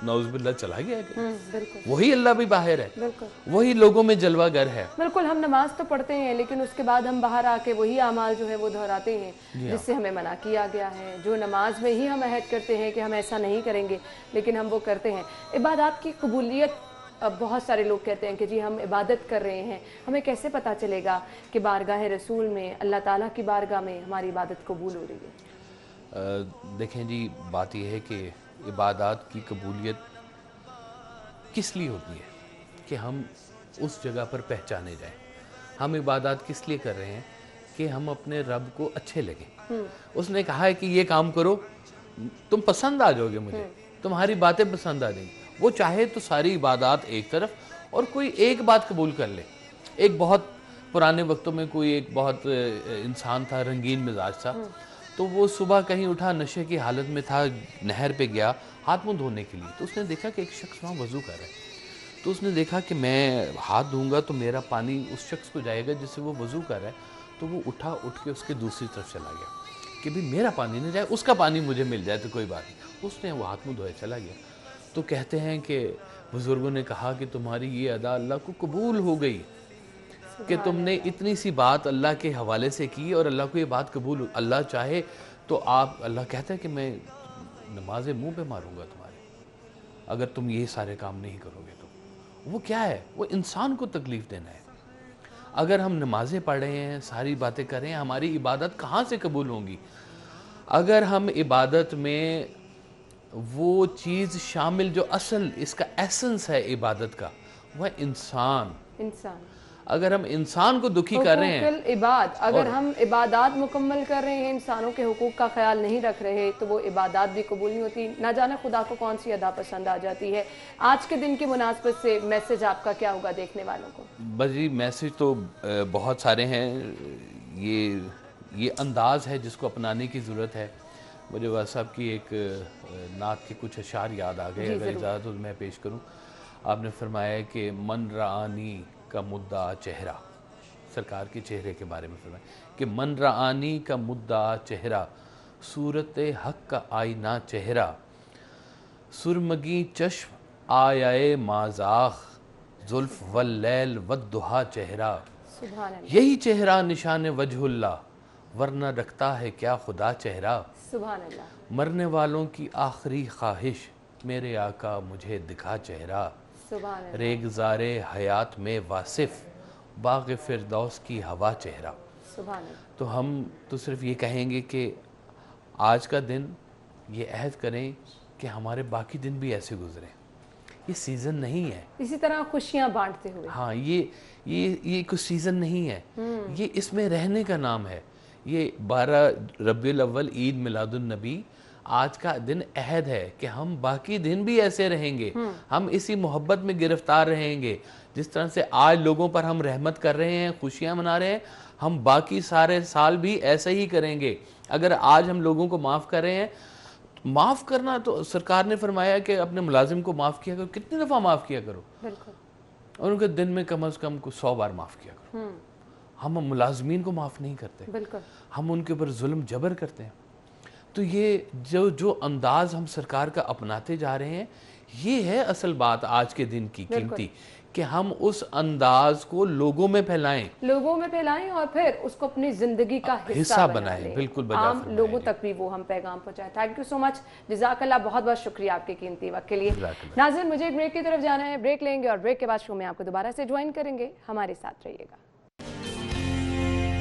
G: नौज़ुबिल्लाह चला गया है। वही अल्लाह भी बाहर है, वही लोगों में जलवागर है।
A: बिल्कुल, हम नमाज तो पढ़ते हैं लेकिन उसके बाद हम बाहर आके वही अमाल जो है वो दोहराते हैं जिससे हमें मना किया गया है। जो नमाज में ही हम अहद करते हैं कि हम ऐसा नहीं करेंगे, लेकिन हम वो करते हैं। इबादत की कबूलियत, अब बहुत सारे लोग कहते हैं कि जी हम इबादत कर रहे हैं, हमें कैसे पता चलेगा कि बारगाह रसूल में, अल्लाह ताला की बारगाह में हमारी इबादत कबूल हो रही है?
G: देखें जी, बात यह है कि इबादत की कबूलियत किस लिए होती है कि हम उस जगह पर पहचाने जाएं। हम इबादत किस लिए कर रहे हैं कि हम अपने रब को अच्छे लगें। उसने कहा है कि ये काम करो, तुम पसंद आ जाओगे मुझे, तुम्हारी बातें पसंद आ जाएंगी। वो चाहे तो सारी इबादत एक तरफ और कोई एक बात कबूल कर ले। एक बहुत पुराने वक्तों में कोई एक बहुत इंसान था, रंगीन मिजाज था, तो वो सुबह कहीं उठा, नशे की हालत में था, नहर पे गया हाथ मुंह धोने के लिए। तो उसने देखा कि एक शख्स वहाँ वज़ू कर रहा है। तो उसने देखा कि मैं हाथ धोऊंगा तो मेरा पानी उस शख्स को जाएगा जिससे वो वज़ू कर रहा है। तो वो उठ के उसके दूसरी तरफ चला गया कि भाई मेरा पानी नहीं जाए, उसका पानी मुझे मिल जाए तो कोई बात नहीं। उसने वो हाथ मुँह धोए चला गया। तो कहते हैं कि बुज़ुर्गों ने कहा कि तुम्हारी ये अदा अल्लाह को कबूल हो गई कि तुमने इतनी सी बात अल्लाह के हवाले से की और अल्लाह को ये बात कबूल हो। अल्लाह चाहे तो आप, अल्लाह कहता है कि मैं नमाज़ें मुंह पे मारूंगा तुम्हारे अगर तुम ये सारे काम नहीं करोगे। तो वो क्या है? वो इंसान को तकलीफ़ देना है। اگر ہم نمازیں پڑھ رہے ہیں، ساری باتیں کر رہے ہیں، ہماری عبادت کہاں سے قبول ہوں گی؟ اگر ہم عبادت میں وہ چیز شامل جو اصل اس کا ایسنس ہے عبادت کا، وہ انسان، اگر ہم انسان کو دکھی کر رہے ہیں،
A: اگر ہم عبادات مکمل کر رہے ہیں، انسانوں کے حقوق کا خیال نہیں رکھ رہے، تو وہ عبادات بھی قبول نہیں ہوتی. نہ جانے خدا کو کون سی ادا پسند آ جاتی ہے. آج کے دن کی مناسبت سے میسج آپ کا کیا ہوگا دیکھنے والوں کو؟
G: بس جی میسج تو بہت سارے ہیں. یہ انداز ہے جس کو اپنانے کی ضرورت ہے. مجھے واصف صاحب کی ایک نعت کے کچھ اشعار یاد آ گئے، اگر اجازت ہو میں پیش کروں. آپ نے فرمایا کہ من رعانی کا مدعا چہرہ، سرکار کے چہرے کے بارے میں فرمایا کہ من رعانی کا مدعا چہرہ، صورت حق کا آئینہ چہرہ، سرمگی چشم آیائے مازاخ، زلف واللیل والدہا چہرہ.
A: سبحان اللہ.
G: یہی چہرہ نشان وجہ اللہ، ورنہ رکھتا ہے کیا خدا چہرہ.
A: سبحان اللہ.
G: مرنے والوں کی آخری خواہش، میرے آقا مجھے دکھا چہرہ.
A: سبحان اللہ.
G: ریگزار حیات میں واصف، باغ فردوس کی ہوا چہرہ.
A: سبحان اللہ.
G: تو ہم تو صرف یہ کہیں گے کہ آج کا دن یہ عہد کریں کہ ہمارے باقی دن بھی ایسے گزریں. یہ سیزن نہیں ہے.
A: اسی طرح خوشیاں بانٹتے ہوئے.
G: ہاں یہ کوئی سیزن نہیں ہے، یہ اس میں رہنے کا نام ہے. یہ 12 ربیع الاول عید میلاد النبی، آج کا دن عہد ہے کہ ہم باقی دن بھی ایسے رہیں گے. ہم اسی محبت میں گرفتار رہیں گے. جس طرح سے آج لوگوں پر ہم رحمت کر رہے ہیں، خوشیاں منا رہے ہیں، ہم باقی سارے سال بھی ایسا ہی کریں گے. اگر آج ہم لوگوں کو معاف کر رہے ہیں، معاف کرنا تو سرکار نے فرمایا کہ اپنے ملازم کو معاف کیا کرو. کتنی دفعہ معاف کیا کرو؟
A: بالکل.
G: اور ان کے دن میں کم از کم 100 بار معاف کیا کرو. ہم ملازمین کو معاف نہیں کرتے،
A: بالکل.
G: ہم ان کے اوپر ظلم جبر کرتے ہیں. تو یہ جو انداز ہم سرکار کا اپناتے جا رہے ہیں، یہ ہے اصل بات آج کے دن کی قیمتی، کہ ہم اس انداز کو لوگوں میں پھیلائیں
A: اور پھر اس کو اپنی زندگی کا حصہ بنائیں.
G: بالکل
A: عام لوگوں تک بھی وہ ہم پیغام پہنچائیں. تھینک یو سو مچ. جزاک اللہ. بہت بہت شکریہ آپ کے قیمتی وقت کے لیے. ناظرین مجھے بریک کی طرف جانا ہے، بریک لیں گے اور بریک کے بعد شو میں آپ کو دوبارہ سے جوائن کریں گے. ہمارے ساتھ رہیے گا.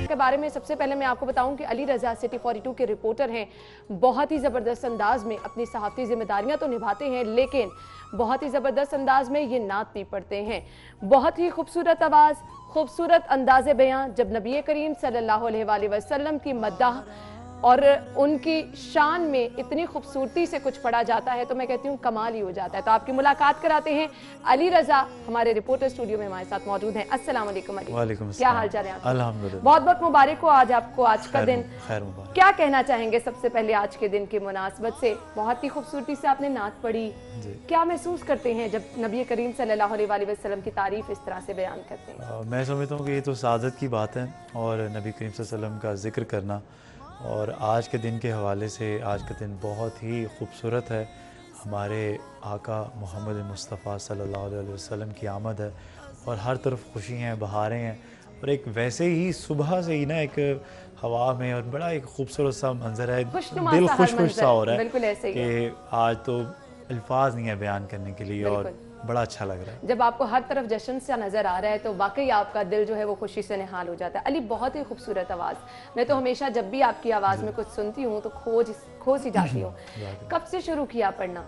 A: کے بارے میں سب سے پہلے میں آپ کو بتاؤں کہ علی رضا سٹی 42 کے رپورٹر ہیں. بہت ہی زبردست انداز میں اپنی صحافتی ذمہ داریاں تو نبھاتے ہیں، لیکن بہت ہی زبردست انداز میں یہ نعت بھی پڑھتے ہیں. بہت ہی خوبصورت آواز، خوبصورت انداز بیان. جب نبی کریم صلی اللہ علیہ وآلہ وسلم کی مدح اور ان کی شان میں اتنی خوبصورتی سے کچھ پڑھا جاتا ہے تو میں کہتی ہوں کمال ہی ہو جاتا ہے. تو آپ کی ملاقات کراتے ہیں. علی رضا ہمارے رپورٹر اسٹوڈیو میں ہمارے ساتھ موجود ہیں. السلام علیکم علی.
H: وعلیکم السلام.
A: کیا حال چال ہے آپ؟
H: الحمدللہ.
A: بہت بہت مبارک ہو آج آپ کو، آج کا دن.
H: خیر مبارک.
A: کیا کہنا چاہیں گے سب سے پہلے آج کے دن کی مناسبت سے؟ بہت ہی خوبصورتی سے آپ نے نعت پڑھی. کیا محسوس کرتے ہیں جب نبی کریم صلی اللہ علیہ وآلہ وسلم کی تعریف اس طرح سے بیان کرتے ہیں؟
H: میں سمجھتا ہوں کہ یہ تو سعادت کی بات ہے، اور نبی کریم صلی اللہ علیہ وسلم کا ذکر کرنا، اور آج کے دن کے حوالے سے آج کا دن بہت ہی خوبصورت ہے. ہمارے آقا محمد مصطفیٰ صلی اللہ علیہ وسلم کی آمد ہے، اور ہر طرف خوشی ہیں، بہاریں ہیں، اور ایک ویسے ہی صبح سے ہی نا ایک ہوا میں اور بڑا ایک خوبصورت سا منظر ہے، دل خوش سا ہو رہا ہے کہ آج تو الفاظ نہیں ہے بیان کرنے کے لیے، اور بڑا اچھا لگ رہا ہے.
A: جب آپ کو ہر طرف جشن سے نظر آ رہا ہے تو واقعی آپ کا دل جو ہے وہ خوشی سے نہال ہو جاتا ہے. علی بہت ہی خوبصورت آواز. میں تو ہمیشہ جب بھی آپ کی آواز میں کچھ سنتی ہوں تو کھو سی جاتی ہوں. کب سے شروع کیا پڑھنا؟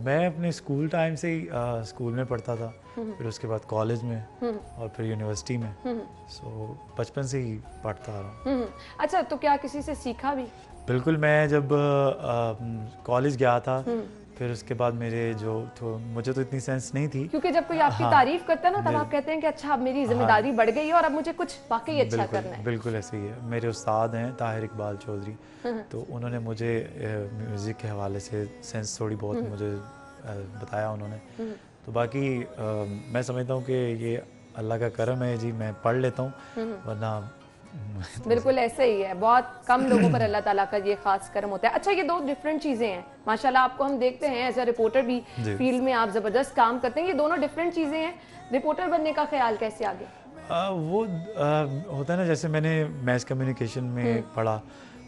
H: میں اپنے اسکول ٹائم سے ہی اسکول میں پڑھتا تھا، پھر اس کے بعد کالج میں، اور پھر یونیورسٹی میں. سو بچپن سے ہی پڑھتا آ رہا ہوں.
A: اچھا، تو کیا کسی سے سیکھا بھی؟
H: بالکل. میں جب کالج گیا تھا، پھر اس کے بعد مجھے تو اتنی سینس نہیں تھی،
A: کیونکہ جب کوئی آپ کی تعریف کرتا ہے نا تب آپ کہتے ہیں کہ اچھا اب میری ذمہ داری بڑھ گئی ہے اور اب مجھے کچھ واقعی اچھا کرنا ہے.
H: بالکل ایسے ہی ہے. میرے استاد ہیں طاہر اقبال چودھری، تو انہوں نے مجھے میوزک کے حوالے سے سینس تھوڑی بہت مجھے بتایا انہوں نے. تو باقی میں سمجھتا ہوں کہ یہ اللہ کا کرم ہے جی، میں پڑھ لیتا ہوں، ورنہ
A: بالکل ایسے ہی ہے. بہت کم لوگوں پر اللہ تعالیٰ کا یہ خاص کرم ہوتا ہے. اچھا، یہ دو ڈیفرنٹ چیزیں ہیں. ماشاءاللہ آپ کو ہم دیکھتے ہیں ایز اے رپورٹر بھی، فیلڈ میں آپ زبردست کام کرتے ہیں. یہ دونوں ڈیفرنٹ چیزیں ہیں. رپورٹر بننے کا خیال کیسے آگے؟
H: وہ ہوتا ہے نا، جیسے میں نے میس کمیونیکیشن میں پڑھا،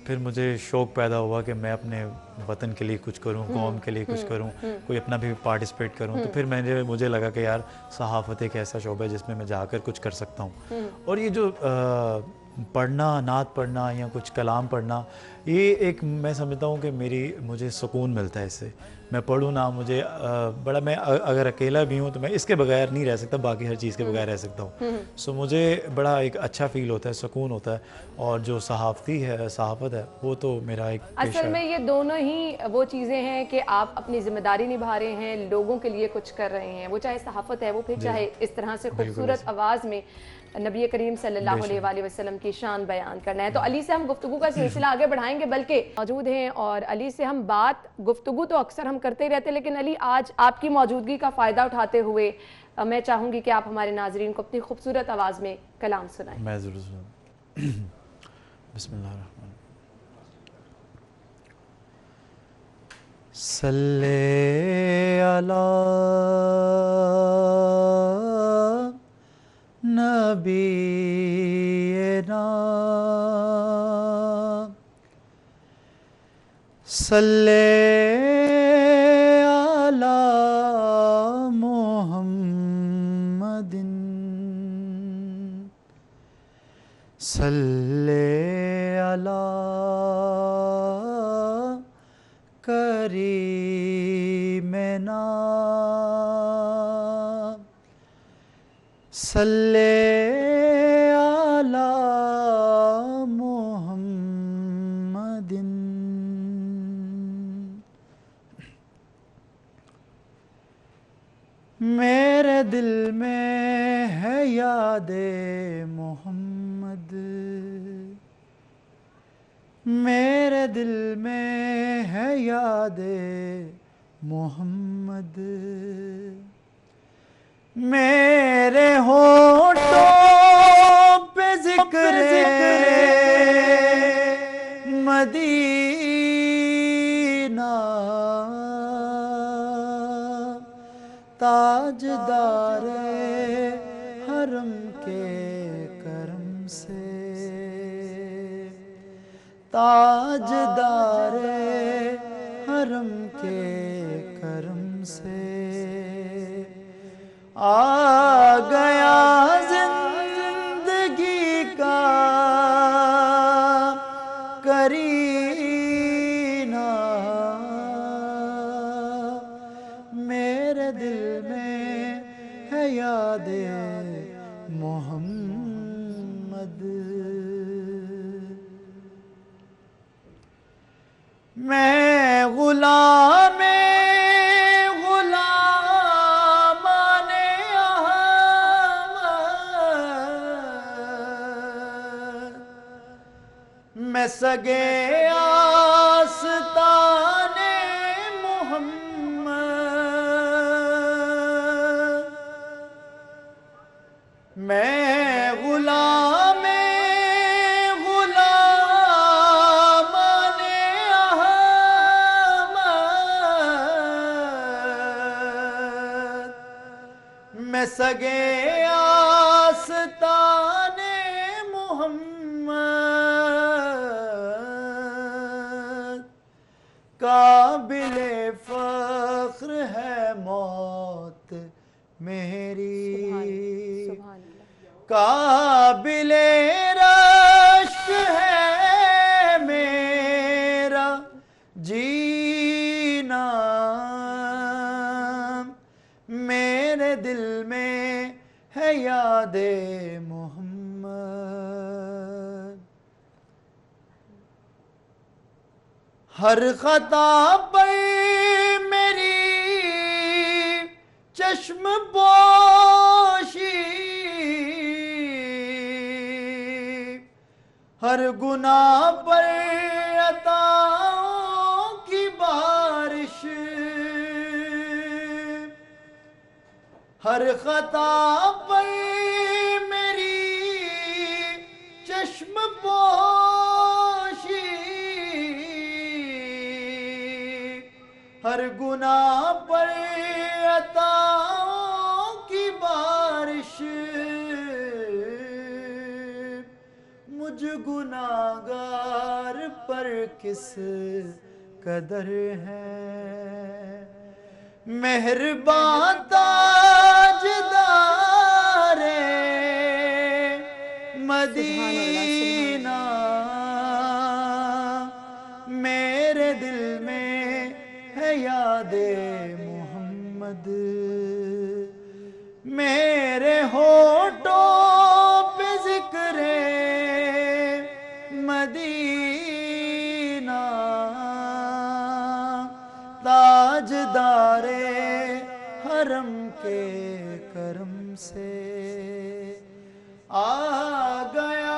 H: پھر مجھے شوق پیدا ہوا کہ میں اپنے وطن کے لیے کچھ کروں، قوم کے لیے کچھ کروں، کوئی اپنا بھی پارٹیسپیٹ کروں. تو پھر مجھے لگا کہ یار صحافت ایک ایسا شعبہ ہے جس میں جا کر کچھ کر سکتا ہوں. اور یہ جو پڑھنا، نعت پڑھنا یا کچھ کلام پڑھنا، یہ ایک میں سمجھتا ہوں کہ مجھے سکون ملتا ہے اس سے. میں پڑھوں نہ، مجھے بڑا، میں اگر اکیلا بھی ہوں تو میں اس کے بغیر نہیں رہ سکتا، باقی ہر چیز کے بغیر رہ سکتا ہوں. سو مجھے بڑا ایک اچھا فیل ہوتا ہے، سکون ہوتا ہے. اور جو صحافت ہے وہ تو میرا ایک پیشہ
A: اصل میں یہ دونوں ہی وہ چیزیں ہیں کہ آپ اپنی ذمہ داری نبھا رہے ہیں، لوگوں کے لیے کچھ کر رہے ہیں، وہ چاہے صحافت ہے، وہ پھر چاہے اس طرح سے خوبصورت آواز میں نبی کریم صلی اللہ علیہ وآلہ وسلم کی شان بیان کرنا ہے. تو علی سے ہم گفتگو کا سلسلہ آگے بڑھائیں گے، بلکہ موجود ہیں اور علی سے ہم گفتگو تو اکثر ہم کرتے رہتے، لیکن علی آج آپ کی موجودگی کا فائدہ اٹھاتے ہوئے میں چاہوں گی کہ آپ ہمارے ناظرین کو اپنی خوبصورت آواز میں کلام سنائیں.
H: میں ضرور سناؤں. بسم اللہ الرحمن الرحیم. صلی علی نبینا صلی علی محمد صلی علی کریمنا صلی علی محمد. میرے دل میں ہے یاد محمد، میرے دل میں ہے یاد محمد. میرے ہونٹوں پہ ذکر مدینہ، تاجدار حرم کے کرم سے، تاجدار حرم کے کرم سے آ گیا زندگی کا کرینہ. میرے دل میں ہے یاد محمد. میں غلام غلامان احمد، میں سگے آستان محمد. میں غلام غلامان احمد، میں سگے آستان محمد. قابل فخر ہے موت میری، قابل رشک ہے میرا جینا. میرے دل میں ہے یاد محمد. ہر خطا پر میری چشم پوشی، ہر گناہ پر عطاؤں کی بارش، ہر خطا پر میری چشم پوشی، ہر گناہ پر عطاؤں کی بارش. مجھ گناہگار پر کس قدر ہے، مہربان تاجدار مدینہ میرے دل میں ہے یاد محمد، میرے ہونٹوں پہ ذکر مدینہ، تاجدار حرم کے کرم سے آ گیا۔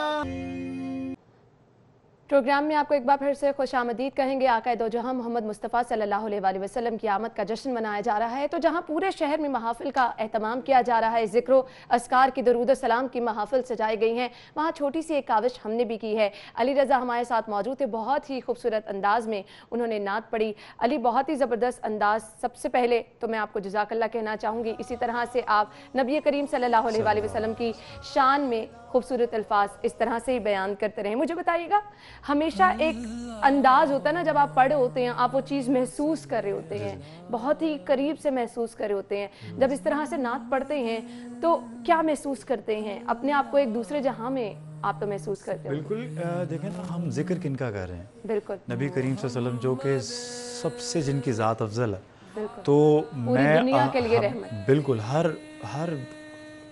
A: پروگرام میں آپ کو ایک بار پھر سے خوش آمدید کہیں گے۔ آقا دو جہاں محمد مصطفیٰ صلی اللہ علیہ وآلہ وسلم کی آمد کا جشن منایا جا رہا ہے، تو جہاں پورے شہر میں محافل کا اہتمام کیا جا رہا ہے، ذکر و اذکار کی درود و سلام کی محافل سجائی گئی ہیں، وہاں چھوٹی سی ایک کاوش ہم نے بھی کی ہے۔ علی رضا ہمارے ساتھ موجود تھے، بہت ہی خوبصورت انداز میں انہوں نے نعت پڑھی۔ علی، بہت ہی زبردست انداز۔ سب سے پہلے تو میں آپ کو جزاک اللہ کہنا چاہوں گی، اسی طرح سے آپ نبی کریم صلی اللہ علیہ وآلہ وسلم کی شان میں خوبصورت الفاظ اس طرح سے ہی بیان کرتے رہیں۔ مجھے بتائیے گا، ہمیشہ ایک انداز ہوتا ہے نا، جب آپ پڑھ رہے ہوتے ہیں آپ وہ چیز محسوس کر رہے ہوتے ہیں، بہت ہی قریب سے محسوس کر رہے ہوتے ہیں، جب اس طرح سے نعت پڑھتے ہیں تو کیا محسوس کرتے ہیں؟ اپنے آپ کو ایک دوسرے جہاں میں آپ تو محسوس کرتے ہیں۔
H: بالکل، دیکھیں نا، ہم ذکر کن کا کر رہے ہیں؟
A: بالکل،
H: نبی کریم صلی اللہ علیہ وسلم جو کہ سب سے جن کی ذات افضل ہے، تو
A: پوری دنیا کے لیے رحمت،
H: بالکل ہر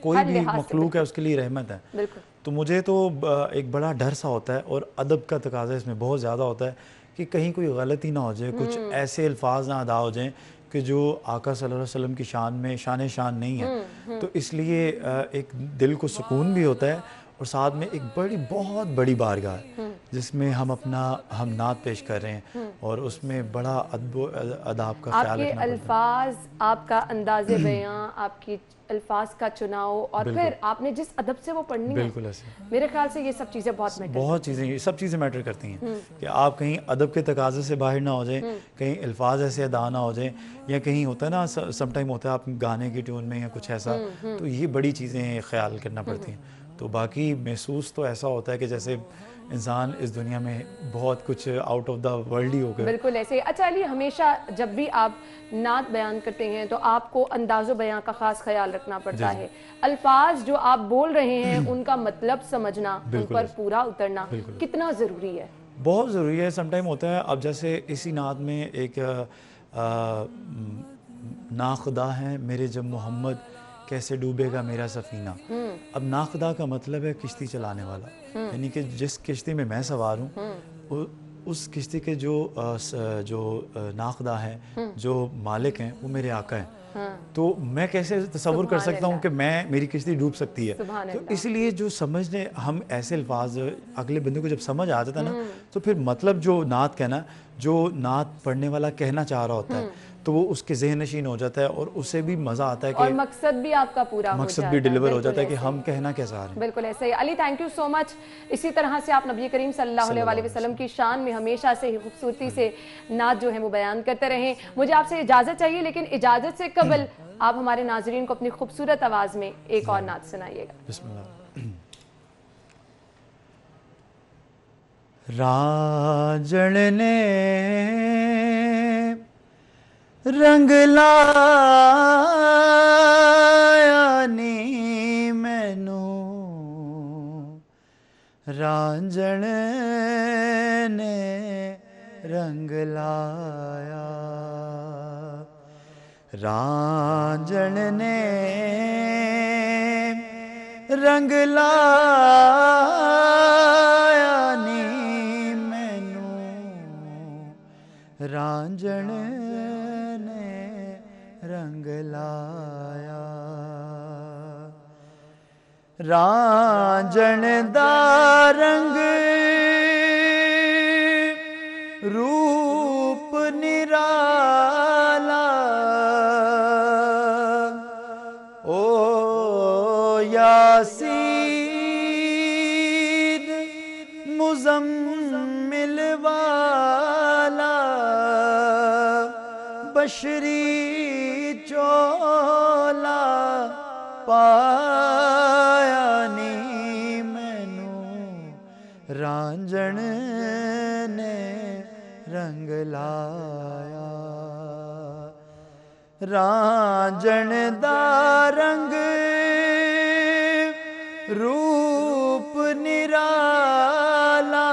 H: کوئی بھی مخلوق ہے اس کے لیے رحمت ہے۔
A: بالکل،
H: تو مجھے تو ایک بڑا ڈر سا ہوتا ہے، اور ادب کا تقاضا اس میں بہت زیادہ ہوتا ہے کہ کہیں کوئی غلطی نہ ہو جائے، کچھ ایسے الفاظ نہ ادا ہو جائیں کہ جو آقا صلی اللہ علیہ وسلم کی شان میں شان نہیں ہے۔ تو اس لیے ایک دل کو سکون بھی ہوتا ہے، اور ساتھ میں ایک بہت بڑی بارگاہ ہے جس میں ہم نعت پیش کر رہے ہیں، اور اس میں بڑا ادب و اداب کا خیال رکھنا پڑتا ہے۔
A: آپ کے الفاظ، آپ کا انداز بیاں، آپ کی الفاظ کا چناؤ، اور پھر آپ نے جس ادب سے وہ پڑھنی ہے،
H: بالکل ایسے
A: میرے خیال سے یہ سب چیزیں
H: سب چیزیں میٹر کرتی ہیں کہ آپ کہیں ادب کے تقاضے سے باہر نہ ہو جائیں، کہیں الفاظ ایسے ادا نہ ہو جائیں، یا کہیں ہوتا ہے نا سم ٹائم ہوتا ہے آپ گانے کی ٹیون میں یا کچھ ایسا، تو یہ بڑی چیزیں خیال کرنا پڑتی ہیں۔ تو باقی محسوس تو ایسا ہوتا ہے کہ جیسے انسان اس دنیا میں بہت کچھ آؤٹ آف دا ورلڈ ہی ہو گیا۔
A: بالکل ایسے ہی۔ اچھا علی، ہمیشہ جب بھی آپ نعت بیان کرتے ہیں تو آپ کو انداز و بیان کا خاص خیال رکھنا پڑتا ہے، الفاظ جو آپ بول رہے ہیں ان کا مطلب سمجھنا، ان پر پورا اترنا کتنا ضروری ہے؟
H: بہت ضروری ہے۔ سم ٹائم ہوتا ہے، اب جیسے اسی نعت میں ایک ناخدا ہے میرے جب محمد کیسے ڈوبے گا میرا سفینہ۔ اب ناخدا کا مطلب ہے کشتی چلانے والا، یعنی کہ جس کشتی میں میں سوار ہوں اس کشتی کے جو ناخدا ہیں، جو مالک ہیں، وہ میرے آقا ہیں۔ تو میں کیسے تصور کر سکتا ہوں کہ میری کشتی ڈوب سکتی ہے؟ تو اس لیے جو سمجھنے ہم ایسے الفاظ اگلے بندے کو جب سمجھ آ جاتا ہے نا، تو پھر مطلب جو نعت کہنا، جو نعت پڑھنے والا کہنا چاہ رہا ہوتا ہے، تو وہ اس کے ذہن نشین ہو جاتا ہے، اور اسے بھی مزہ آتا ہے کہ
A: اور مقصد بھی آپ کا پورا ہو جاتا ہے،
H: مقصد بھی ڈیلیور ہو جاتا ہے کہ ہم کہنا کیا چاہ رہے ہیں۔
A: بالکل ایسے ہی۔ علی، تھینک یو سو مچ۔ اسی طرح سے آپ نبی کریم صلی اللہ علیہ وسلم کی شان میں ہمیشہ سے ہی خوبصورتی سے نعت جو ہے وہ بیان کرتے رہیں۔ مجھے آپ سے اجازت چاہیے، لیکن اجازت سے قبل آپ ہمارے ناظرین کو اپنی خوبصورت آواز میں ایک اور نعت سنائیے گا۔
H: بسم اللہ۔ راجڑ نے رنگ لایا نی مینوں، رانجڑ نے رنگ لایا، رانجڑ نے رنگ لایا نی مینوں، رانجڑ نے رنگ لایا، رانجڑ دا رنگ روپ نرالا، او یاسین مزمل والا، بشری چولا پایا نی مینوں، رانجھن نے رنگ لایا رانجھن دا رنگ روپ نرالا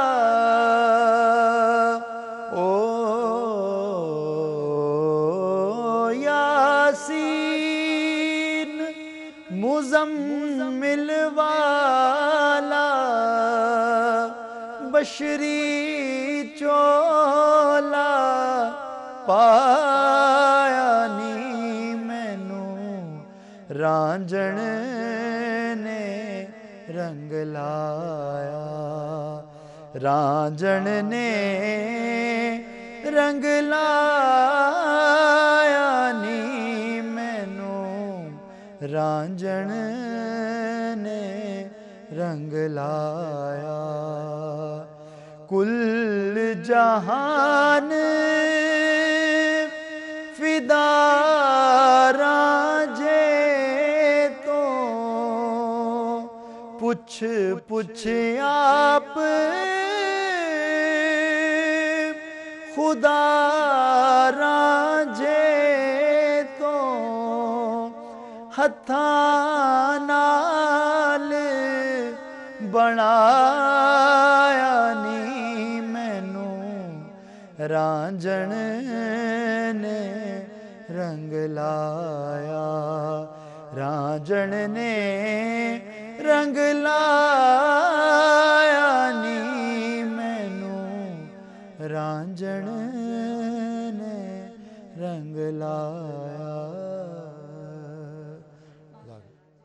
H: او یاسین مزمل والا بشری چولا پایا نی مینوں رانجھن نے رنگ لایا رانجھن نے رنگ لایا نی مینوں رانجھن نے رنگ لایا کل جہان فدا رانجھے تو پوچھ پوچھ آپ خدا رانجھے تو ہتھاں نال بنایا نی مینوں رانجھن نے رنگ لایا رانجھن نے رنگ لایا نی مینوں رانجھن نے رنگ لایا